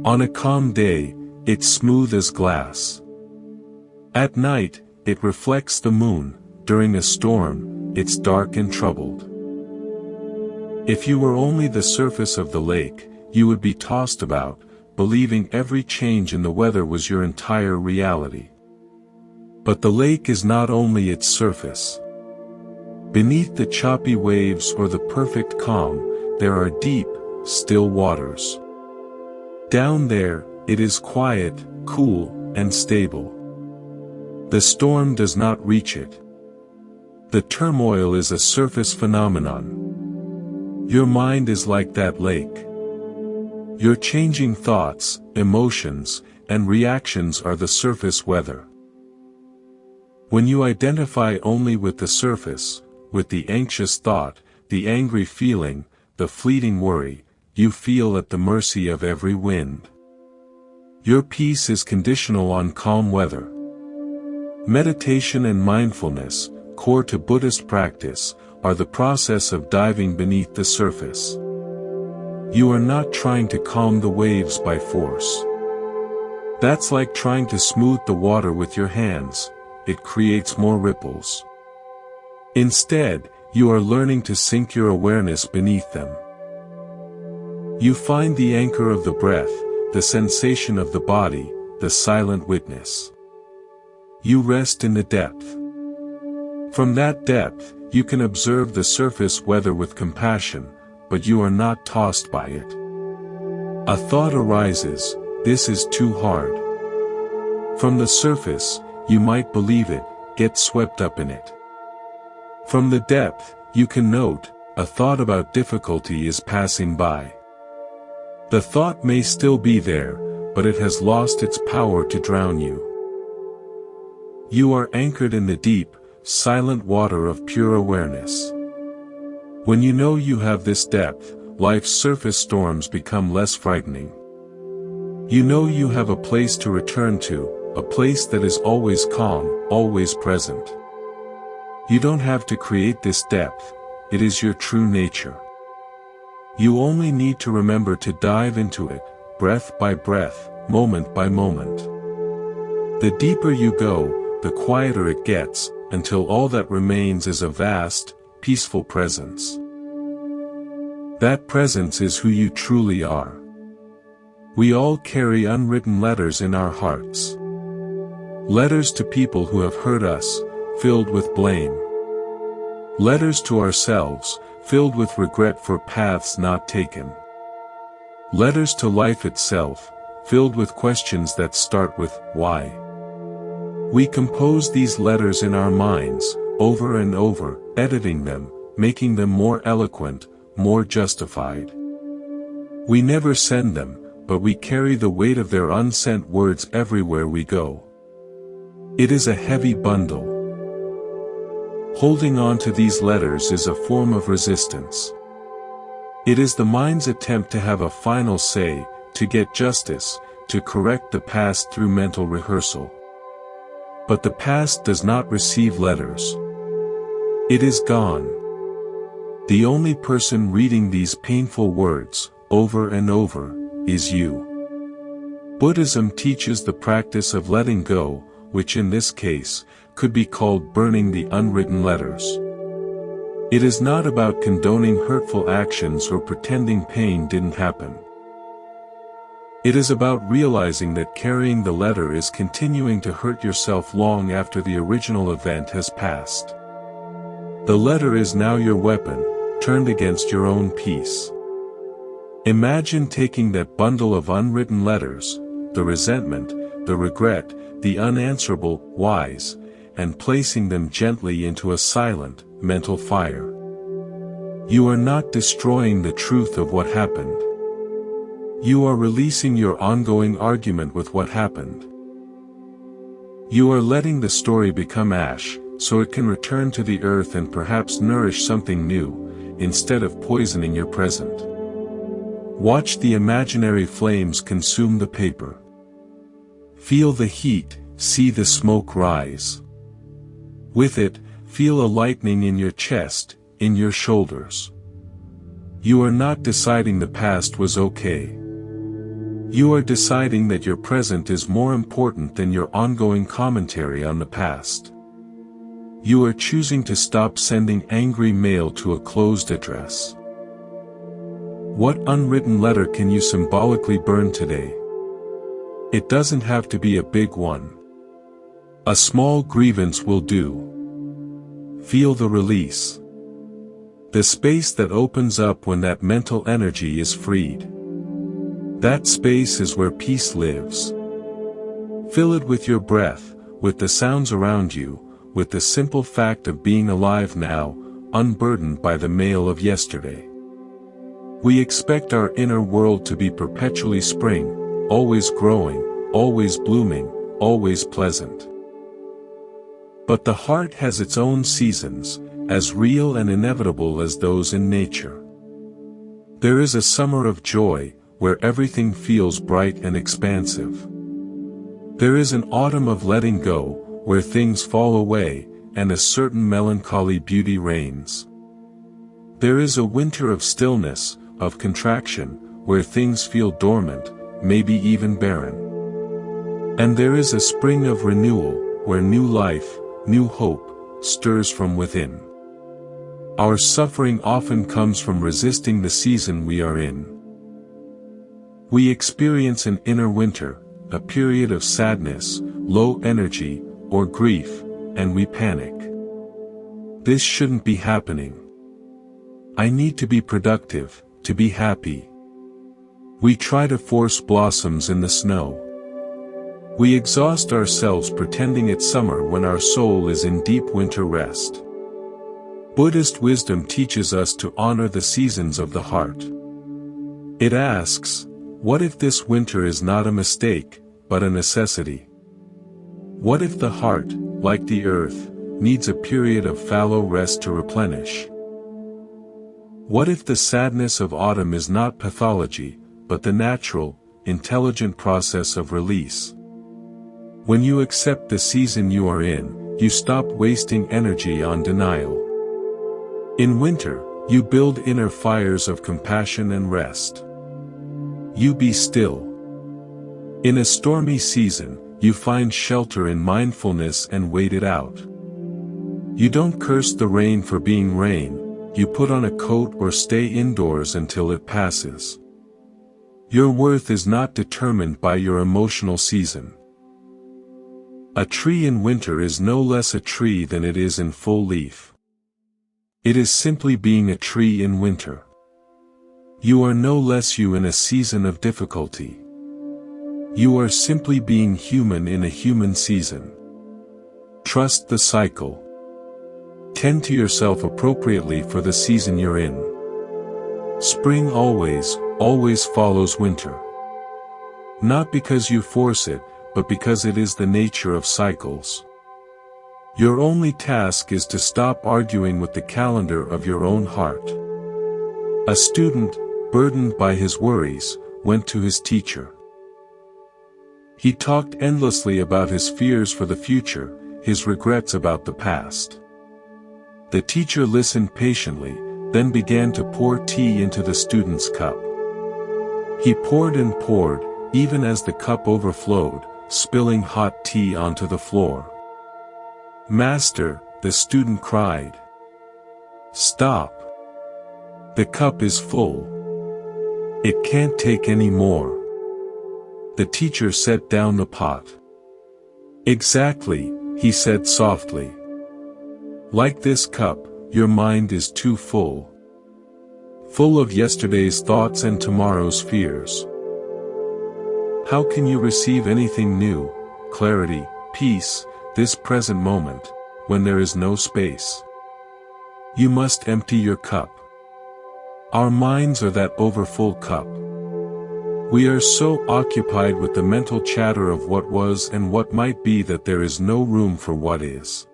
On a calm day, it's smooth as glass. At night, it reflects the moon. During a storm, it's dark and troubled. If you were only the surface of the lake, you would be tossed about, believing every change in the weather was your entire reality. But the lake is not only its surface. Beneath the choppy waves or the perfect calm, there are deep, still waters. Down there, it is quiet, cool, and stable. The storm does not reach it. The turmoil is a surface phenomenon. Your mind is like that lake. Your changing thoughts, emotions, and reactions are the surface weather. When you identify only with the surface, with the anxious thought, the angry feeling, the fleeting worry, you feel at the mercy of every wind. Your peace is conditional on calm weather. Meditation and mindfulness, core to Buddhist practice, are the process of diving beneath the surface. You are not trying to calm the waves by force. That's like trying to smooth the water with your hands. It creates more ripples. Instead, you are learning to sink your awareness beneath them. You find the anchor of the breath, the sensation of the body, the silent witness. You rest in the depth. From that depth, you can observe the surface weather with compassion, but you are not tossed by it. A thought arises, this is too hard. From the surface, you might believe it, get swept up in it. From the depth, you can note, a thought about difficulty is passing by. The thought may still be there, but it has lost its power to drown you. You are anchored in the deep, silent water of pure awareness. When you know you have this depth, life's surface storms become less frightening. You know you have a place to return to, a place that is always calm, always present. You don't have to create this depth, it is your true nature. You only need to remember to dive into it, breath by breath, moment by moment. The deeper you go, the quieter it gets, until all that remains is a vast, peaceful presence. That presence is who you truly are. We all carry unwritten letters in our hearts. Letters to people who have hurt us, filled with blame. Letters to ourselves, filled with regret for paths not taken. Letters to life itself, filled with questions that start with, why? We compose these letters in our minds, over and over, editing them, making them more eloquent, more justified. We never send them, but we carry the weight of their unsent words everywhere we go. It is a heavy bundle. Holding on to these letters is a form of resistance. It is the mind's attempt to have a final say, to get justice, to correct the past through mental rehearsal. But the past does not receive letters. It is gone. The only person reading these painful words, over and over, is you. Buddhism teaches the practice of letting go, which in this case, could be called burning the unwritten letters. It is not about condoning hurtful actions or pretending pain didn't happen. It is about realizing that carrying the letter is continuing to hurt yourself long after the original event has passed. The letter is now your weapon, turned against your own peace. Imagine taking that bundle of unwritten letters, the resentment, the regret, the unanswerable whys, and placing them gently into a silent, mental fire. You are not destroying the truth of what happened. You are releasing your ongoing argument with what happened. You are letting the story become ash, so it can return to the earth and perhaps nourish something new, instead of poisoning your present. Watch the imaginary flames consume the paper. Feel the heat, see the smoke rise. With it, feel a lightening in your chest, in your shoulders. You are not deciding the past was okay. You are deciding that your present is more important than your ongoing commentary on the past. You are choosing to stop sending angry mail to a closed address. What unwritten letter can you symbolically burn today? It doesn't have to be a big one. A small grievance will do. Feel the release. The space that opens up when that mental energy is freed. That space is where peace lives. Fill it with your breath, with the sounds around you, with the simple fact of being alive now, unburdened by the mail of yesterday. We expect our inner world to be perpetually spring, always growing, always blooming, always pleasant. But the heart has its own seasons, as real and inevitable as those in nature. There is a summer of joy, where everything feels bright and expansive. There is an autumn of letting go, where things fall away, and a certain melancholy beauty reigns. There is a winter of stillness, of contraction, where things feel dormant, maybe even barren. And there is a spring of renewal, where new life, new hope, stirs from within. Our suffering often comes from resisting the season we are in. We experience an inner winter, a period of sadness, low energy, or grief, and we panic. This shouldn't be happening. I need to be productive, to be happy. We try to force blossoms in the snow. We exhaust ourselves pretending it's summer when our soul is in deep winter rest. Buddhist wisdom teaches us to honor the seasons of the heart. It asks, what if this winter is not a mistake, but a necessity? What if the heart, like the earth, needs a period of fallow rest to replenish? What if the sadness of autumn is not pathology, but the natural, intelligent process of release? When you accept the season you are in, you stop wasting energy on denial. In winter, you build inner fires of compassion and rest. You be still. In a stormy season, you find shelter in mindfulness and wait it out. You don't curse the rain for being rain, you put on a coat or stay indoors until it passes. Your worth is not determined by your emotional season. A tree in winter is no less a tree than it is in full leaf. It is simply being a tree in winter. You are no less you in a season of difficulty. You are simply being human in a human season. Trust the cycle. Tend to yourself appropriately for the season you're in. Spring always follows winter. Not because you force it, but because it is the nature of cycles. Your only task is to stop arguing with the calendar of your own heart. A student, burdened by his worries, went to his teacher. He talked endlessly about his fears for the future, his regrets about the past. The teacher listened patiently, then began to pour tea into the student's cup. He poured and poured, even as the cup overflowed, spilling hot tea onto the floor. "Master," the student cried. "Stop. The cup is full. It can't take any more." The teacher set down the pot. "Exactly," he said softly. "Like this cup, your mind is too full. full of yesterday's thoughts and tomorrow's fears. How can you receive anything new, clarity, peace, this present moment, when there is no space? You must empty your cup. Our minds are that overfull cup. We are so occupied with the mental chatter of what was and what might be that there is no room for what is.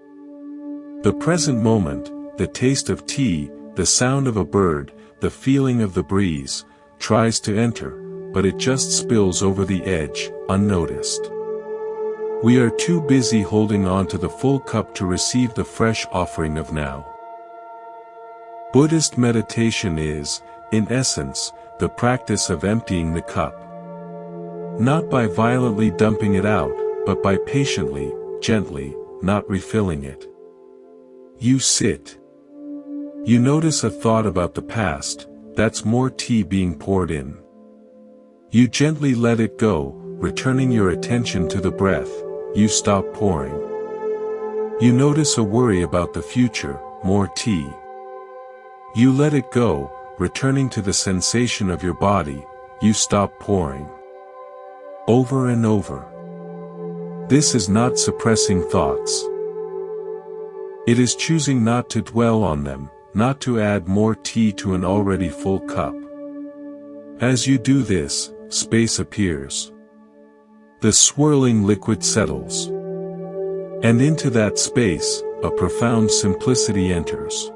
The present moment, the taste of tea, the sound of a bird, the feeling of the breeze, tries to enter, but it just spills over the edge, unnoticed. We are too busy holding on to the full cup to receive the fresh offering of now. Buddhist meditation is, in essence, the practice of emptying the cup. Not by violently dumping it out, but by patiently, gently, not refilling it. You sit. You notice a thought about the past, that's more tea being poured in. You gently let it go, returning your attention to the breath, you stop pouring. You notice a worry about the future, more tea. You let it go, returning to the sensation of your body, you stop pouring. Over and over. This is not suppressing thoughts. It is choosing not to dwell on them, not to add more tea to an already full cup. As you do this, space appears. The swirling liquid settles. And into that space, a profound simplicity enters.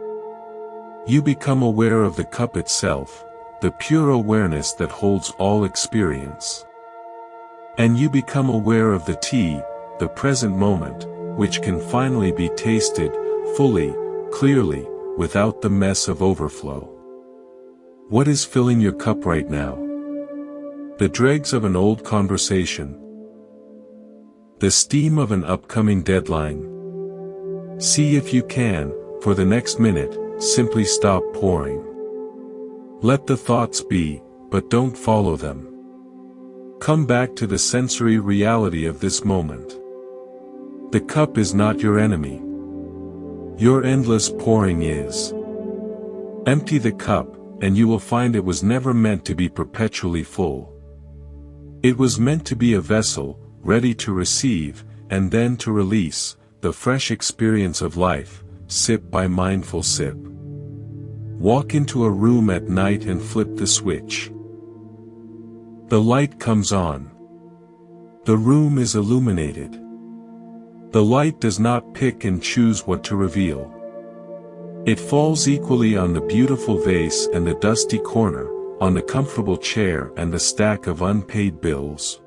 You become aware of the cup itself, the pure awareness that holds all experience. And you become aware of the tea, the present moment, which can finally be tasted, fully, clearly, without the mess of overflow. What is filling your cup right now? The dregs of an old conversation. The steam of an upcoming deadline. See if you can, for the next minute, simply stop pouring. Let the thoughts be, but don't follow them. Come back to the sensory reality of this moment. The cup is not your enemy. Your endless pouring is. Empty the cup, and you will find it was never meant to be perpetually full. It was meant to be a vessel, ready to receive, and then to release, the fresh experience of life, sip by mindful sip. Walk into a room at night and flip the switch. The light comes on. The room is illuminated. The light does not pick and choose what to reveal. It falls equally on the beautiful vase and the dusty corner, on the comfortable chair and the stack of unpaid bills.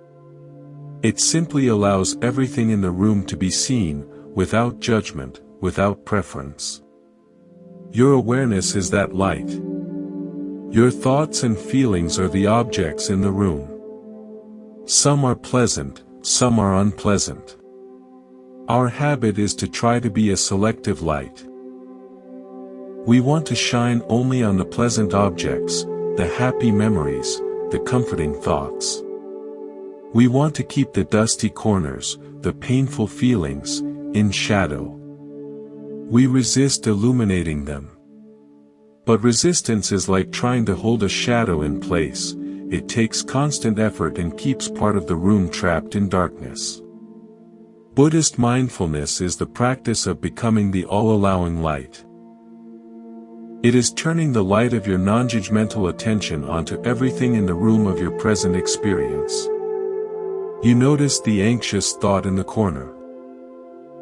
It simply allows everything in the room to be seen, without judgment, without preference. Your awareness is that light. Your thoughts and feelings are the objects in the room. Some are pleasant, some are unpleasant. Our habit is to try to be a selective light. We want to shine only on the pleasant objects, the happy memories, the comforting thoughts. We want to keep the dusty corners, the painful feelings, in shadow. We resist illuminating them. But resistance is like trying to hold a shadow in place, it takes constant effort and keeps part of the room trapped in darkness. Buddhist mindfulness is the practice of becoming the all-allowing light. It is turning the light of your non-judgmental attention onto everything in the room of your present experience. You notice the anxious thought in the corner.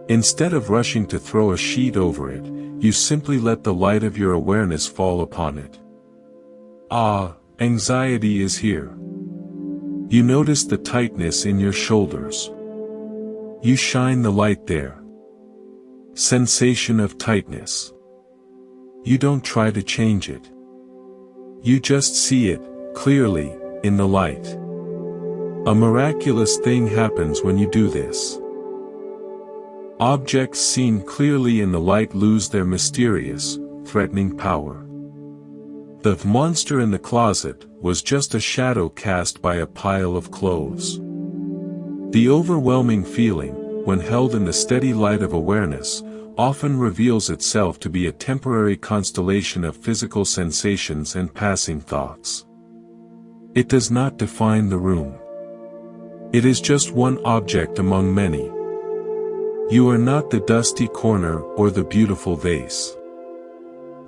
Instead of rushing to throw a sheet over it, you simply let the light of your awareness fall upon it. Ah, anxiety is here. You notice the tightness in your shoulders. You shine the light there. Sensation of tightness. You don't try to change it. You just see it, clearly, in the light. A miraculous thing happens when you do this. Objects seen clearly in the light lose their mysterious, threatening power. The monster in the closet was just a shadow cast by a pile of clothes. The overwhelming feeling, when held in the steady light of awareness, often reveals itself to be a temporary constellation of physical sensations and passing thoughts. It does not define the room. It is just one object among many. You are not the dusty corner or the beautiful vase.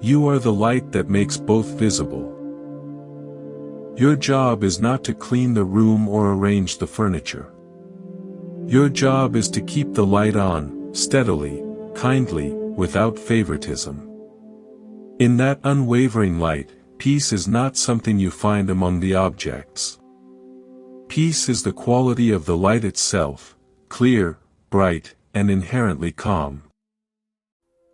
You are the light that makes both visible. Your job is not to clean the room or arrange the furniture. Your job is to keep the light on, steadily, kindly, without favoritism. In that unwavering light, peace is not something you find among the objects. Peace is the quality of the light itself, clear, bright, and inherently calm.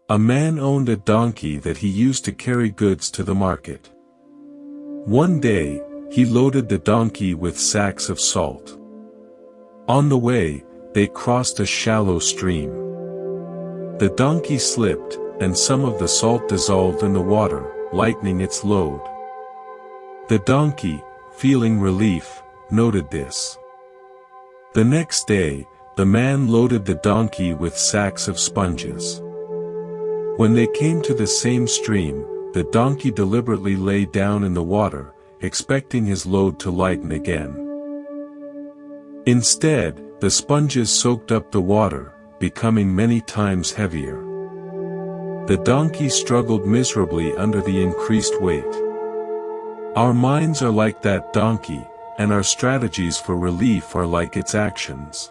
A man owned a donkey that he used to carry goods to the market. One day, he loaded the donkey with sacks of salt. On the way, they crossed a shallow stream. The donkey slipped, and some of the salt dissolved in the water, lightening its load. The donkey, feeling relief, noted this. The next day, the man loaded the donkey with sacks of sponges. When they came to the same stream, the donkey deliberately lay down in the water, expecting his load to lighten again. Instead, the sponges soaked up the water, becoming many times heavier. The donkey struggled miserably under the increased weight. Our minds are like that donkey, and our strategies for relief are like its actions.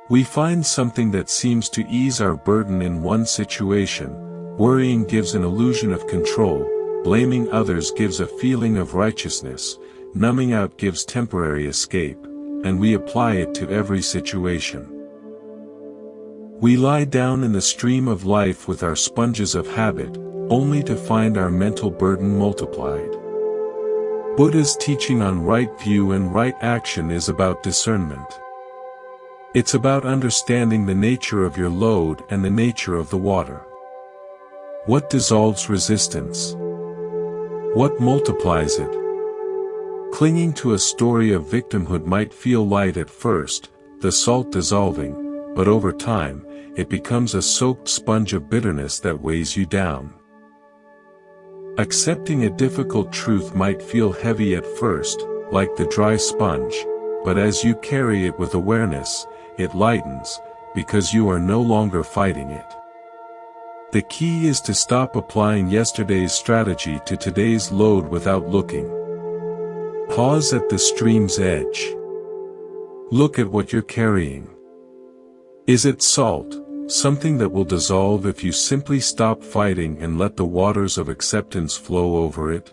We find something that seems to ease our burden in one situation. Worrying gives an illusion of control, blaming others gives a feeling of righteousness, numbing out gives temporary escape, and we apply it to every situation. We lie down in the stream of life with our sponges of habit, only to find our mental burden multiplied. Buddha's teaching on right view and right action is about discernment. It's about understanding the nature of your load and the nature of the water. What dissolves resistance? What multiplies it? Clinging to a story of victimhood might feel light at first, the salt dissolving, but over time, it becomes a soaked sponge of bitterness that weighs you down. Accepting a difficult truth might feel heavy at first, like the dry sponge, but as you carry it with awareness, it lightens, because you are no longer fighting it. The key is to stop applying yesterday's strategy to today's load without looking. Pause at the stream's edge. Look at what you're carrying. Is it salt, something that will dissolve if you simply stop fighting and let the waters of acceptance flow over it?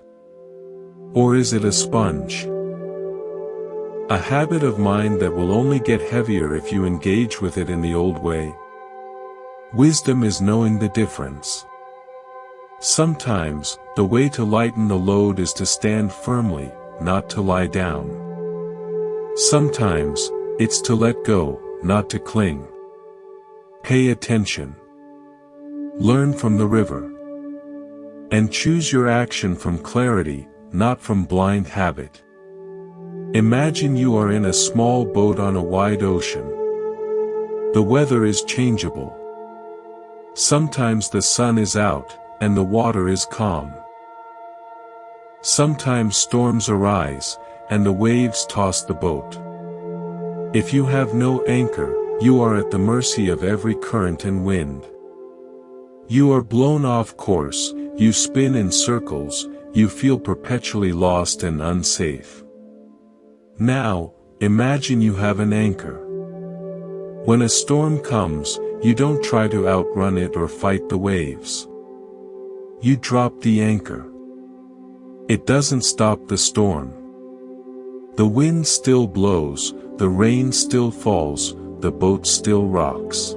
Or is it a sponge? A habit of mind that will only get heavier if you engage with it in the old way? Wisdom is knowing the difference. Sometimes, the way to lighten the load is to stand firmly, not to lie down. Sometimes, it's to let go, not to cling. Pay attention. Learn from the river. And choose your action from clarity, not from blind habit. Imagine you are in a small boat on a wide ocean. The weather is changeable. Sometimes the sun is out, and the water is calm. Sometimes storms arise, and the waves toss the boat. If you have no anchor, you are at the mercy of every current and wind. You are blown off course, you spin in circles, you feel perpetually lost and unsafe. Now, imagine you have an anchor. When a storm comes, you don't try to outrun it or fight the waves. You drop the anchor. It doesn't stop the storm. The wind still blows, the rain still falls, the boat still rocks.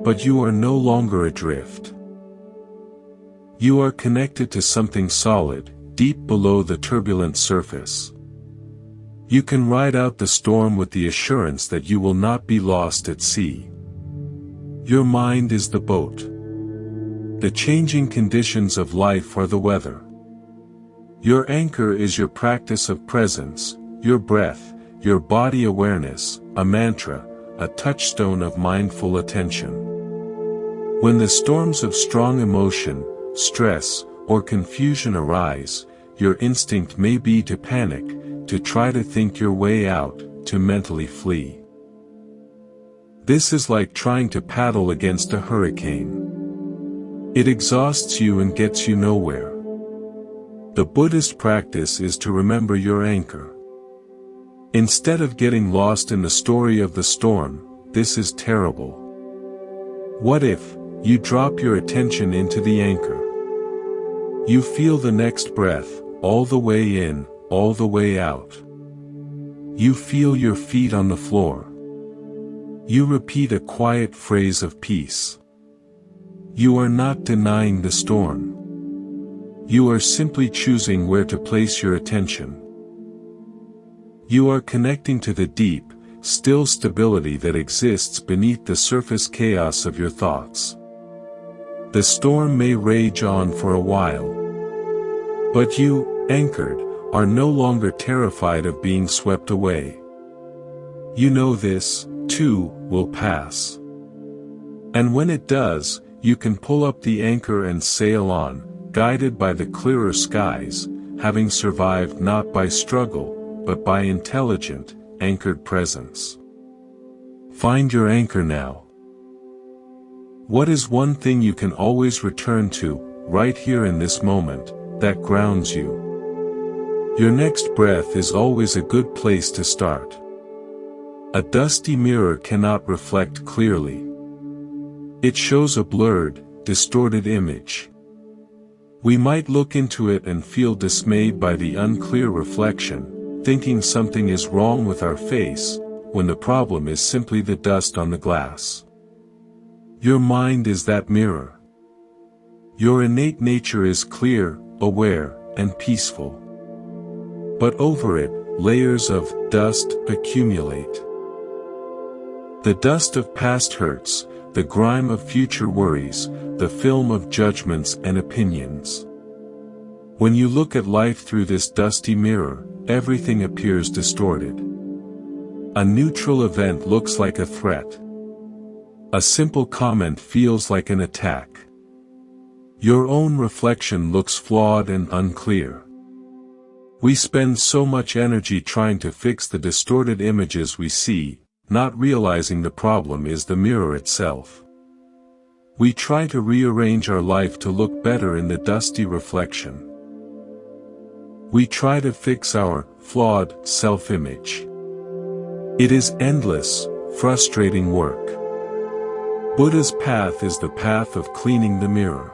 But you are no longer adrift. You are connected to something solid, deep below the turbulent surface. You can ride out the storm with the assurance that you will not be lost at sea. Your mind is the boat. The changing conditions of life are the weather. Your anchor is your practice of presence, your breath, your body awareness, a mantra, a touchstone of mindful attention. When the storms of strong emotion, stress, or confusion arise, your instinct may be to panic, to try to think your way out, to mentally flee. This is like trying to paddle against a hurricane. It exhausts you and gets you nowhere. The Buddhist practice is to remember your anchor. Instead of getting lost in the story of the storm, this is terrible. What if you drop your attention into the anchor? You feel the next breath, all the way in, all the way out. You feel your feet on the floor. You repeat a quiet phrase of peace. You are not denying the storm. You are simply choosing where to place your attention. You are connecting to the deep, still stability that exists beneath the surface chaos of your thoughts. The storm may rage on for a while. But you, anchored, are no longer terrified of being swept away. You know this, too, will pass. And when it does, you can pull up the anchor and sail on, guided by the clearer skies, having survived not by struggle, but by intelligent, anchored presence. Find your anchor now. What is one thing you can always return to, right here in this moment, that grounds you? Your next breath is always a good place to start. A dusty mirror cannot reflect clearly. It shows a blurred, distorted image. We might look into it and feel dismayed by the unclear reflection, thinking something is wrong with our face, when the problem is simply the dust on the glass. Your mind is that mirror. Your innate nature is clear, aware, and peaceful. But over it, layers of dust accumulate. The dust of past hurts, the grime of future worries, the film of judgments and opinions. When you look at life through this dusty mirror, everything appears distorted. A neutral event looks like a threat. A simple comment feels like an attack. Your own reflection looks flawed and unclear. We spend so much energy trying to fix the distorted images we see, not realizing the problem is the mirror itself. We try to rearrange our life to look better in the dusty reflection. We try to fix our flawed self-image. It is endless, frustrating work. Buddha's path is the path of cleaning the mirror.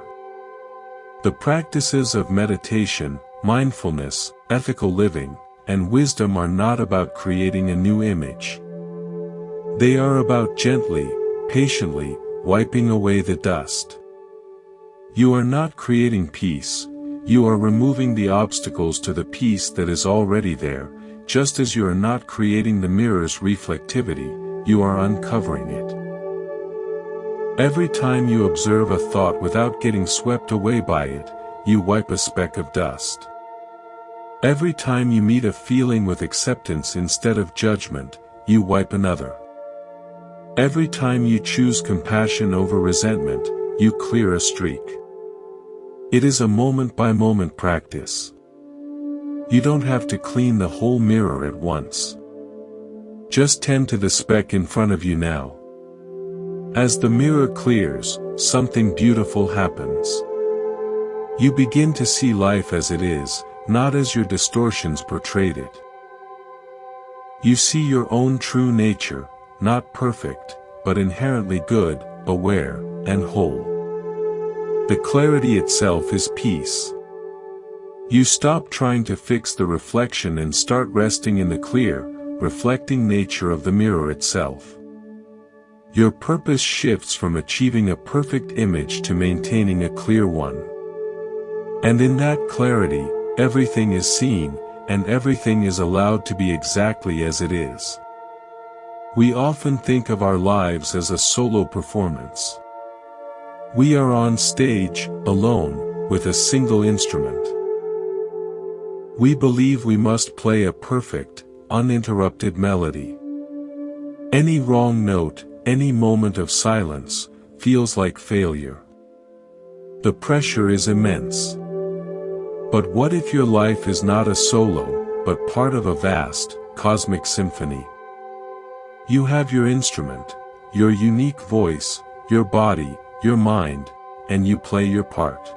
The practices of meditation, mindfulness, ethical living, and wisdom are not about creating a new image. They are about gently, patiently, wiping away the dust. You are not creating peace, you are removing the obstacles to the peace that is already there, just as you are not creating the mirror's reflectivity, you are uncovering it. Every time you observe a thought without getting swept away by it, you wipe a speck of dust. Every time you meet a feeling with acceptance instead of judgment, you wipe another. Every time you choose compassion over resentment, you clear a streak. It is a moment-by-moment practice. You don't have to clean the whole mirror at once. Just tend to the speck in front of you now. As the mirror clears, something beautiful happens. You begin to see life as it is, not as your distortions portrayed it. You see your own true nature, not perfect, but inherently good, aware, and whole. The clarity itself is peace. You stop trying to fix the reflection and start resting in the clear, reflecting nature of the mirror itself. Your purpose shifts from achieving a perfect image to maintaining a clear one. And in that clarity, everything is seen, and everything is allowed to be exactly as it is. We often think of our lives as a solo performance. We are on stage, alone, with a single instrument. We believe we must play a perfect, uninterrupted melody. Any wrong note, any moment of silence, feels like failure. The pressure is immense. But what if your life is not a solo, but part of a vast, cosmic symphony? You have your instrument, your unique voice, your body, your mind, and you play your part.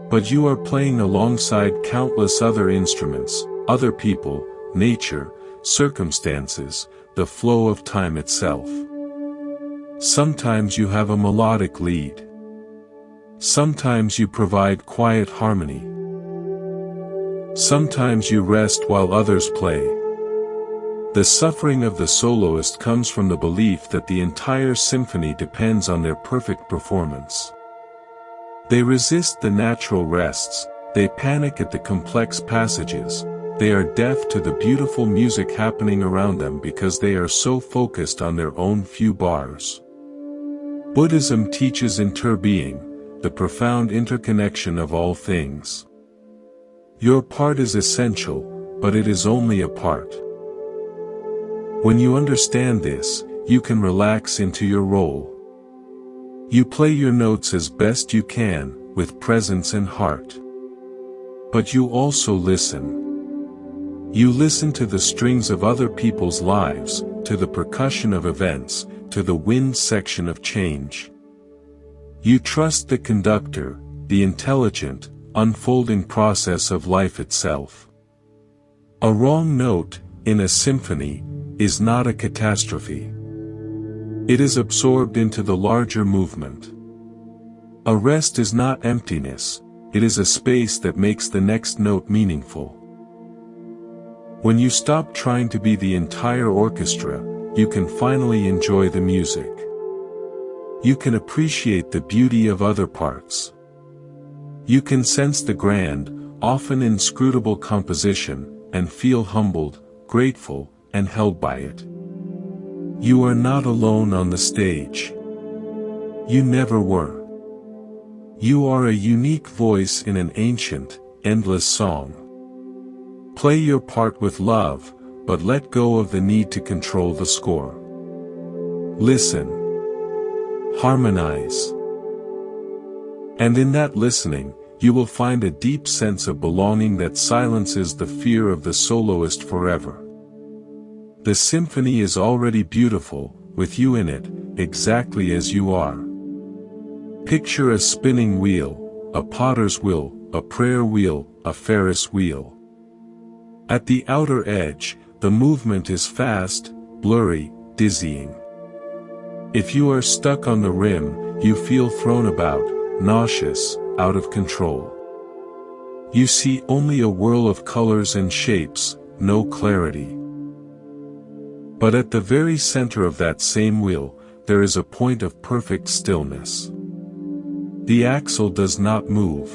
But you are playing alongside countless other instruments, other people, nature, circumstances, the flow of time itself. Sometimes you have a melodic lead. Sometimes you provide quiet harmony. Sometimes you rest while others play. The suffering of the soloist comes from the belief that the entire symphony depends on their perfect performance. They resist the natural rests, they panic at the complex passages, they are deaf to the beautiful music happening around them because they are so focused on their own few bars. Buddhism teaches interbeing, the profound interconnection of all things. Your part is essential, but it is only a part. When you understand this, you can relax into your role. You play your notes as best you can, with presence and heart. But you also listen. You listen to the strings of other people's lives, to the percussion of events, to the wind section of change. You trust the conductor, the intelligent, unfolding process of life itself. A wrong note, in a symphony, is not a catastrophe. It is absorbed into the larger movement. A rest is not emptiness, it is a space that makes the next note meaningful. When you stop trying to be the entire orchestra, you can finally enjoy the music. You can appreciate the beauty of other parts. You can sense the grand, often inscrutable composition, and feel humbled, grateful, and held by it. You are not alone on the stage. You never were. You are a unique voice in an ancient, endless song. Play your part with love, but let go of the need to control the score. Listen. Harmonize. And in that listening, you will find a deep sense of belonging that silences the fear of the soloist forever. The symphony is already beautiful, with you in it, exactly as you are. Picture a spinning wheel, a potter's wheel, a prayer wheel, a Ferris wheel. At the outer edge, the movement is fast, blurry, dizzying. If you are stuck on the rim, you feel thrown about, nauseous, out of control. You see only a whirl of colors and shapes, no clarity. But at the very center of that same wheel, there is a point of perfect stillness. The axle does not move.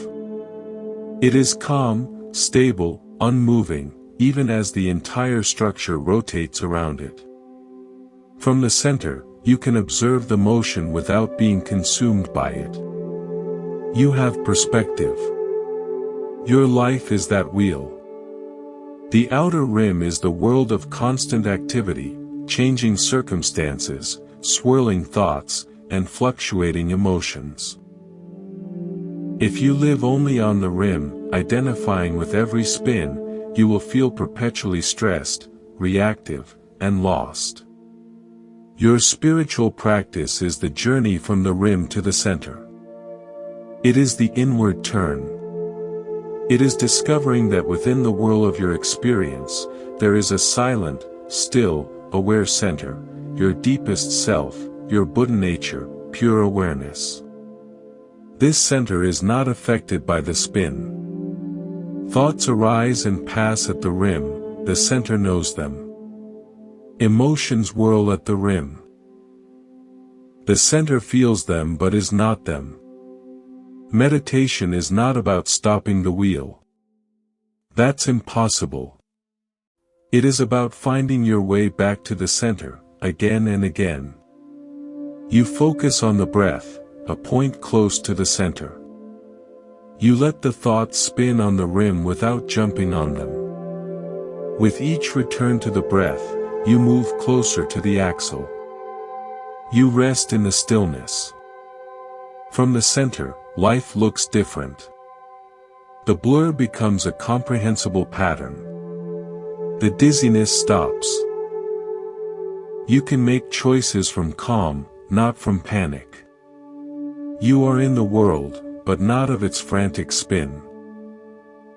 It is calm, stable, unmoving, even as the entire structure rotates around it. From the center, you can observe the motion without being consumed by it. You have perspective. Your life is that wheel. The outer rim is the world of constant activity, changing circumstances, swirling thoughts, and fluctuating emotions. If you live only on the rim, identifying with every spin, you will feel perpetually stressed, reactive, and lost. Your spiritual practice is the journey from the rim to the center. It is the inward turn. It is discovering that within the whirl of your experience, there is a silent, still, aware center, your deepest self, your Buddha nature, pure awareness. This center is not affected by the spin. Thoughts arise and pass at the rim, the center knows them. Emotions whirl at the rim. The center feels them but is not them. Meditation is not about stopping the wheel. That's impossible. It is about finding your way back to the center, again and again. You focus on the breath, a point close to the center. You let the thoughts spin on the rim without jumping on them. With each return to the breath, you move closer to the axle. You rest in the stillness. From the center, life looks different. The blur becomes a comprehensible pattern. The dizziness stops. You can make choices from calm, not from panic. You are in the world, but not of its frantic spin.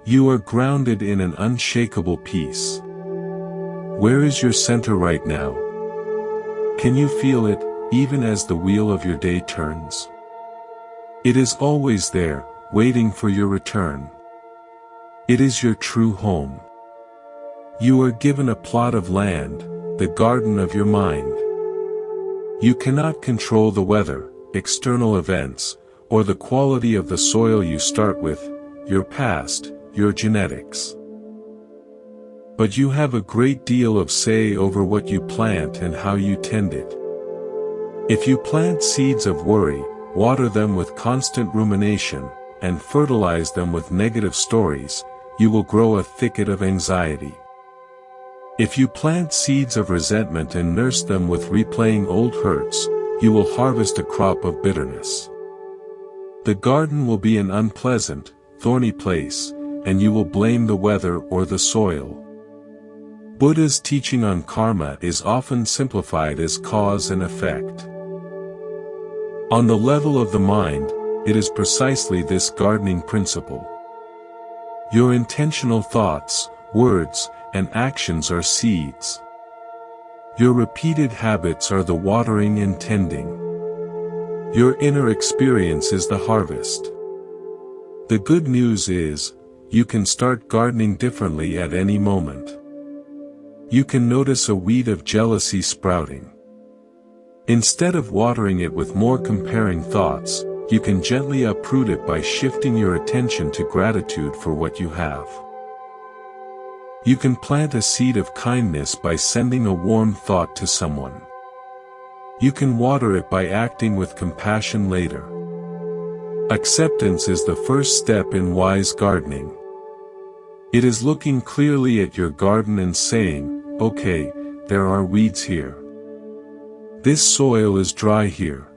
You are grounded in an unshakable peace. Where is your center right now? Can you feel it, even as the wheel of your day turns? It is always there, waiting for your return. It is your true home. You are given a plot of land, the garden of your mind. You cannot control the weather, external events, or the quality of the soil you start with, your past, your genetics. But you have a great deal of say over what you plant and how you tend it. If you plant seeds of worry, water them with constant rumination, and fertilize them with negative stories, you will grow a thicket of anxiety. If you plant seeds of resentment and nurse them with replaying old hurts, you will harvest a crop of bitterness. The garden will be an unpleasant, thorny place, and you will blame the weather or the soil. Buddha's teaching on karma is often simplified as cause and effect. On the level of the mind, it is precisely this gardening principle. Your intentional thoughts, words, and actions are seeds. Your repeated habits are the watering and tending. Your inner experience is the harvest. The good news is, you can start gardening differently at any moment. You can notice a weed of jealousy sprouting. Instead of watering it with more comparing thoughts, you can gently uproot it by shifting your attention to gratitude for what you have. You can plant a seed of kindness by sending a warm thought to someone. You can water it by acting with compassion later. Acceptance is the first step in wise gardening. It is looking clearly at your garden and saying, okay, there are weeds here. This soil is dry here.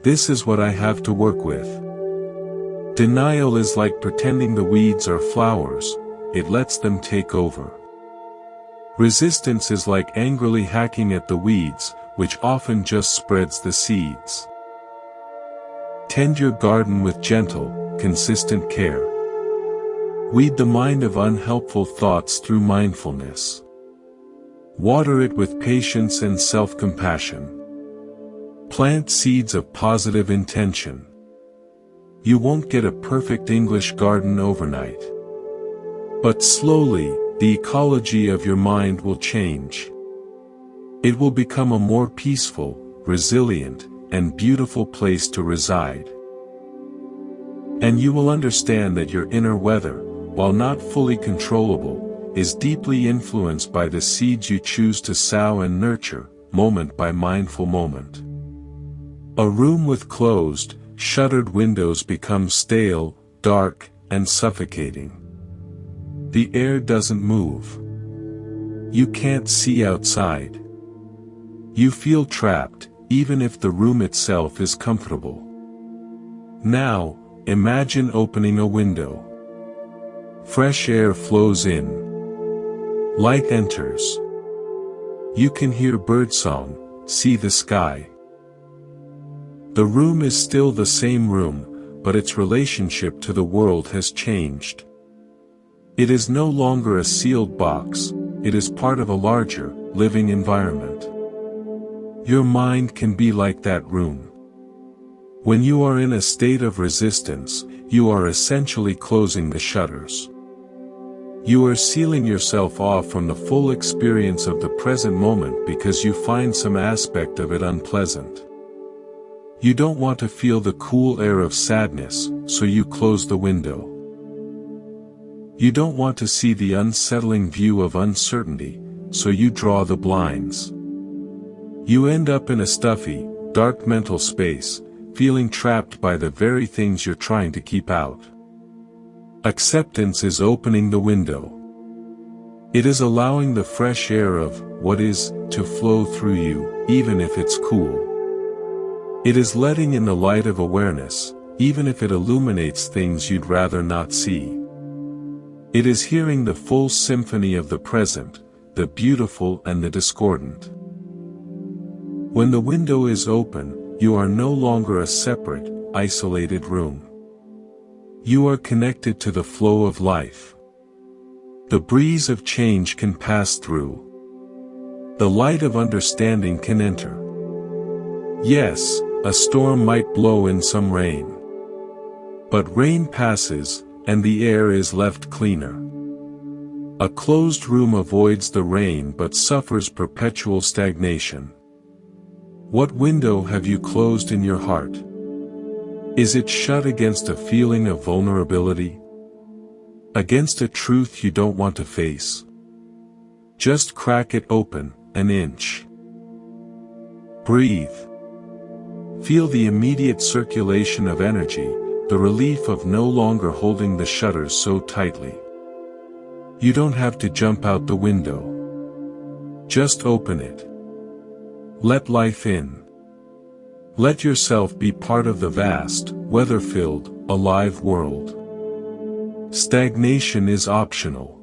This is what I have to work with. Denial is like pretending the weeds are flowers, it lets them take over. Resistance is like angrily hacking at the weeds, which often just spreads the seeds. Tend your garden with gentle, consistent care. Weed the mind of unhelpful thoughts through mindfulness. Water it with patience and self-compassion. Plant seeds of positive intention. You won't get a perfect English garden overnight. But slowly, the ecology of your mind will change. It will become a more peaceful, resilient, and beautiful place to reside. And you will understand that your inner weather, while not fully controllable, is deeply influenced by the seeds you choose to sow and nurture, moment by mindful moment. A room with closed, shuttered windows becomes stale, dark, and suffocating. The air doesn't move. You can't see outside. You feel trapped, even if the room itself is comfortable. Now, imagine opening a window. Fresh air flows in. Light enters. You can hear birdsong, see the sky. The room is still the same room, but its relationship to the world has changed. It is no longer a sealed box, it is part of a larger, living environment. Your mind can be like that room. When you are in a state of resistance, you are essentially closing the shutters. You are sealing yourself off from the full experience of the present moment because you find some aspect of it unpleasant. You don't want to feel the cool air of sadness, so you close the window. You don't want to see the unsettling view of uncertainty, so you draw the blinds. You end up in a stuffy, dark mental space, feeling trapped by the very things you're trying to keep out. Acceptance is opening the window. It is allowing the fresh air of what is to flow through you, even if it's cool. It is letting in the light of awareness, even if it illuminates things you'd rather not see. It is hearing the full symphony of the present, the beautiful and the discordant. When the window is open, you are no longer a separate, isolated room. You are connected to the flow of life. The breeze of change can pass through. The light of understanding can enter. Yes, a storm might blow in some rain. But rain passes, and the air is left cleaner. A closed room avoids the rain but suffers perpetual stagnation. What window have you closed in your heart? Is it shut against a feeling of vulnerability? Against a truth you don't want to face? Just crack it open, an inch. Breathe. Feel the immediate circulation of energy, the relief of no longer holding the shutters so tightly. You don't have to jump out the window. Just open it. Let life in. Let yourself be part of the vast, weather-filled, alive world. Stagnation is optional.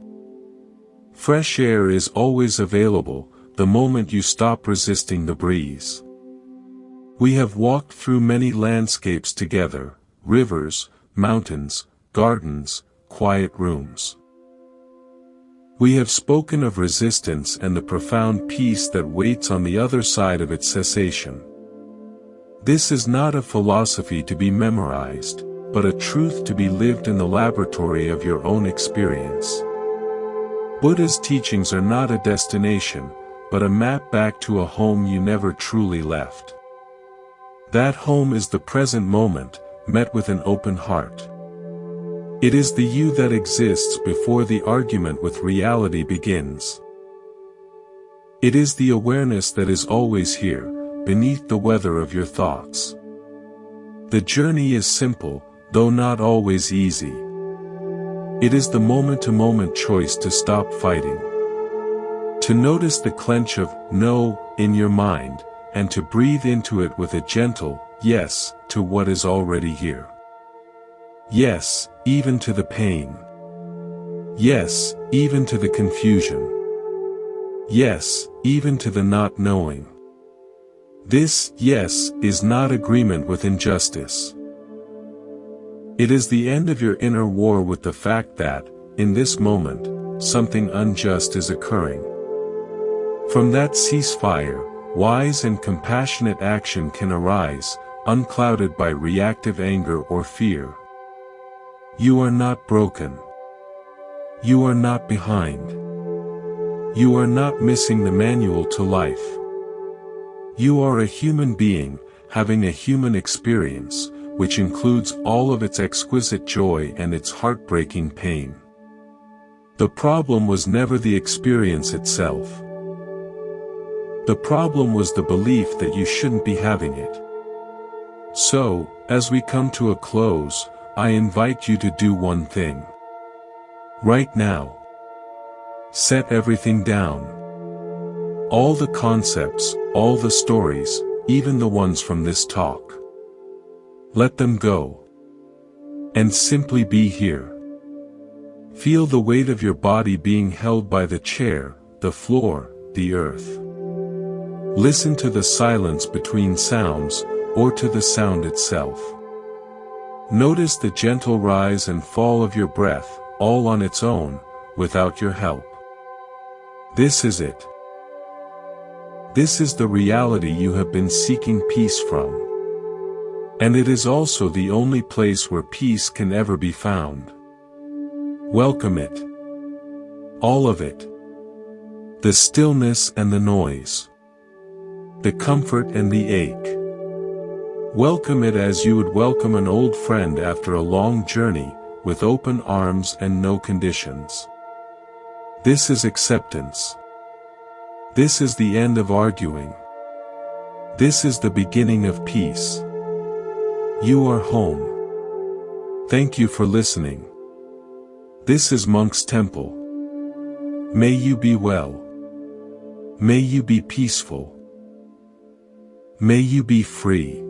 Fresh air is always available, the moment you stop resisting the breeze. We have walked through many landscapes together, rivers, mountains, gardens, quiet rooms. We have spoken of resistance and the profound peace that waits on the other side of its cessation. This is not a philosophy to be memorized, but a truth to be lived in the laboratory of your own experience. Buddha's teachings are not a destination, but a map back to a home you never truly left. That home is the present moment, met with an open heart. It is the you that exists before the argument with reality begins. It is the awareness that is always here, beneath the weather of your thoughts. The journey is simple, though not always easy. It is the moment-to-moment choice to stop fighting. To notice the clench of no in your mind, and to breathe into it with a gentle yes to what is already here. Yes, even to the pain. Yes, even to the confusion. Yes, even to the not knowing. This yes is not agreement with injustice. It is the end of your inner war with the fact that, in this moment, something unjust is occurring. From that ceasefire, wise and compassionate action can arise, unclouded by reactive anger or fear. You are not broken. You are not behind. You are not missing the manual to life. You are a human being, having a human experience, which includes all of its exquisite joy and its heartbreaking pain. The problem was never the experience itself. The problem was the belief that you shouldn't be having it. So, as we come to a close, I invite you to do one thing. Right now. Set everything down. All the concepts, all the stories, even the ones from this talk. Let them go. And simply be here. Feel the weight of your body being held by the chair, the floor, the earth. Listen to the silence between sounds, or to the sound itself. Notice the gentle rise and fall of your breath, all on its own, without your help. This is it. This is the reality you have been seeking peace from. And it is also the only place where peace can ever be found. Welcome it. All of it. The stillness and the noise. The comfort and the ache. Welcome it as you would welcome an old friend after a long journey, with open arms and no conditions. This is acceptance. This is the end of arguing. This is the beginning of peace. You are home. Thank you for listening. This is Monk's Temple. May you be well. May you be peaceful. May you be free.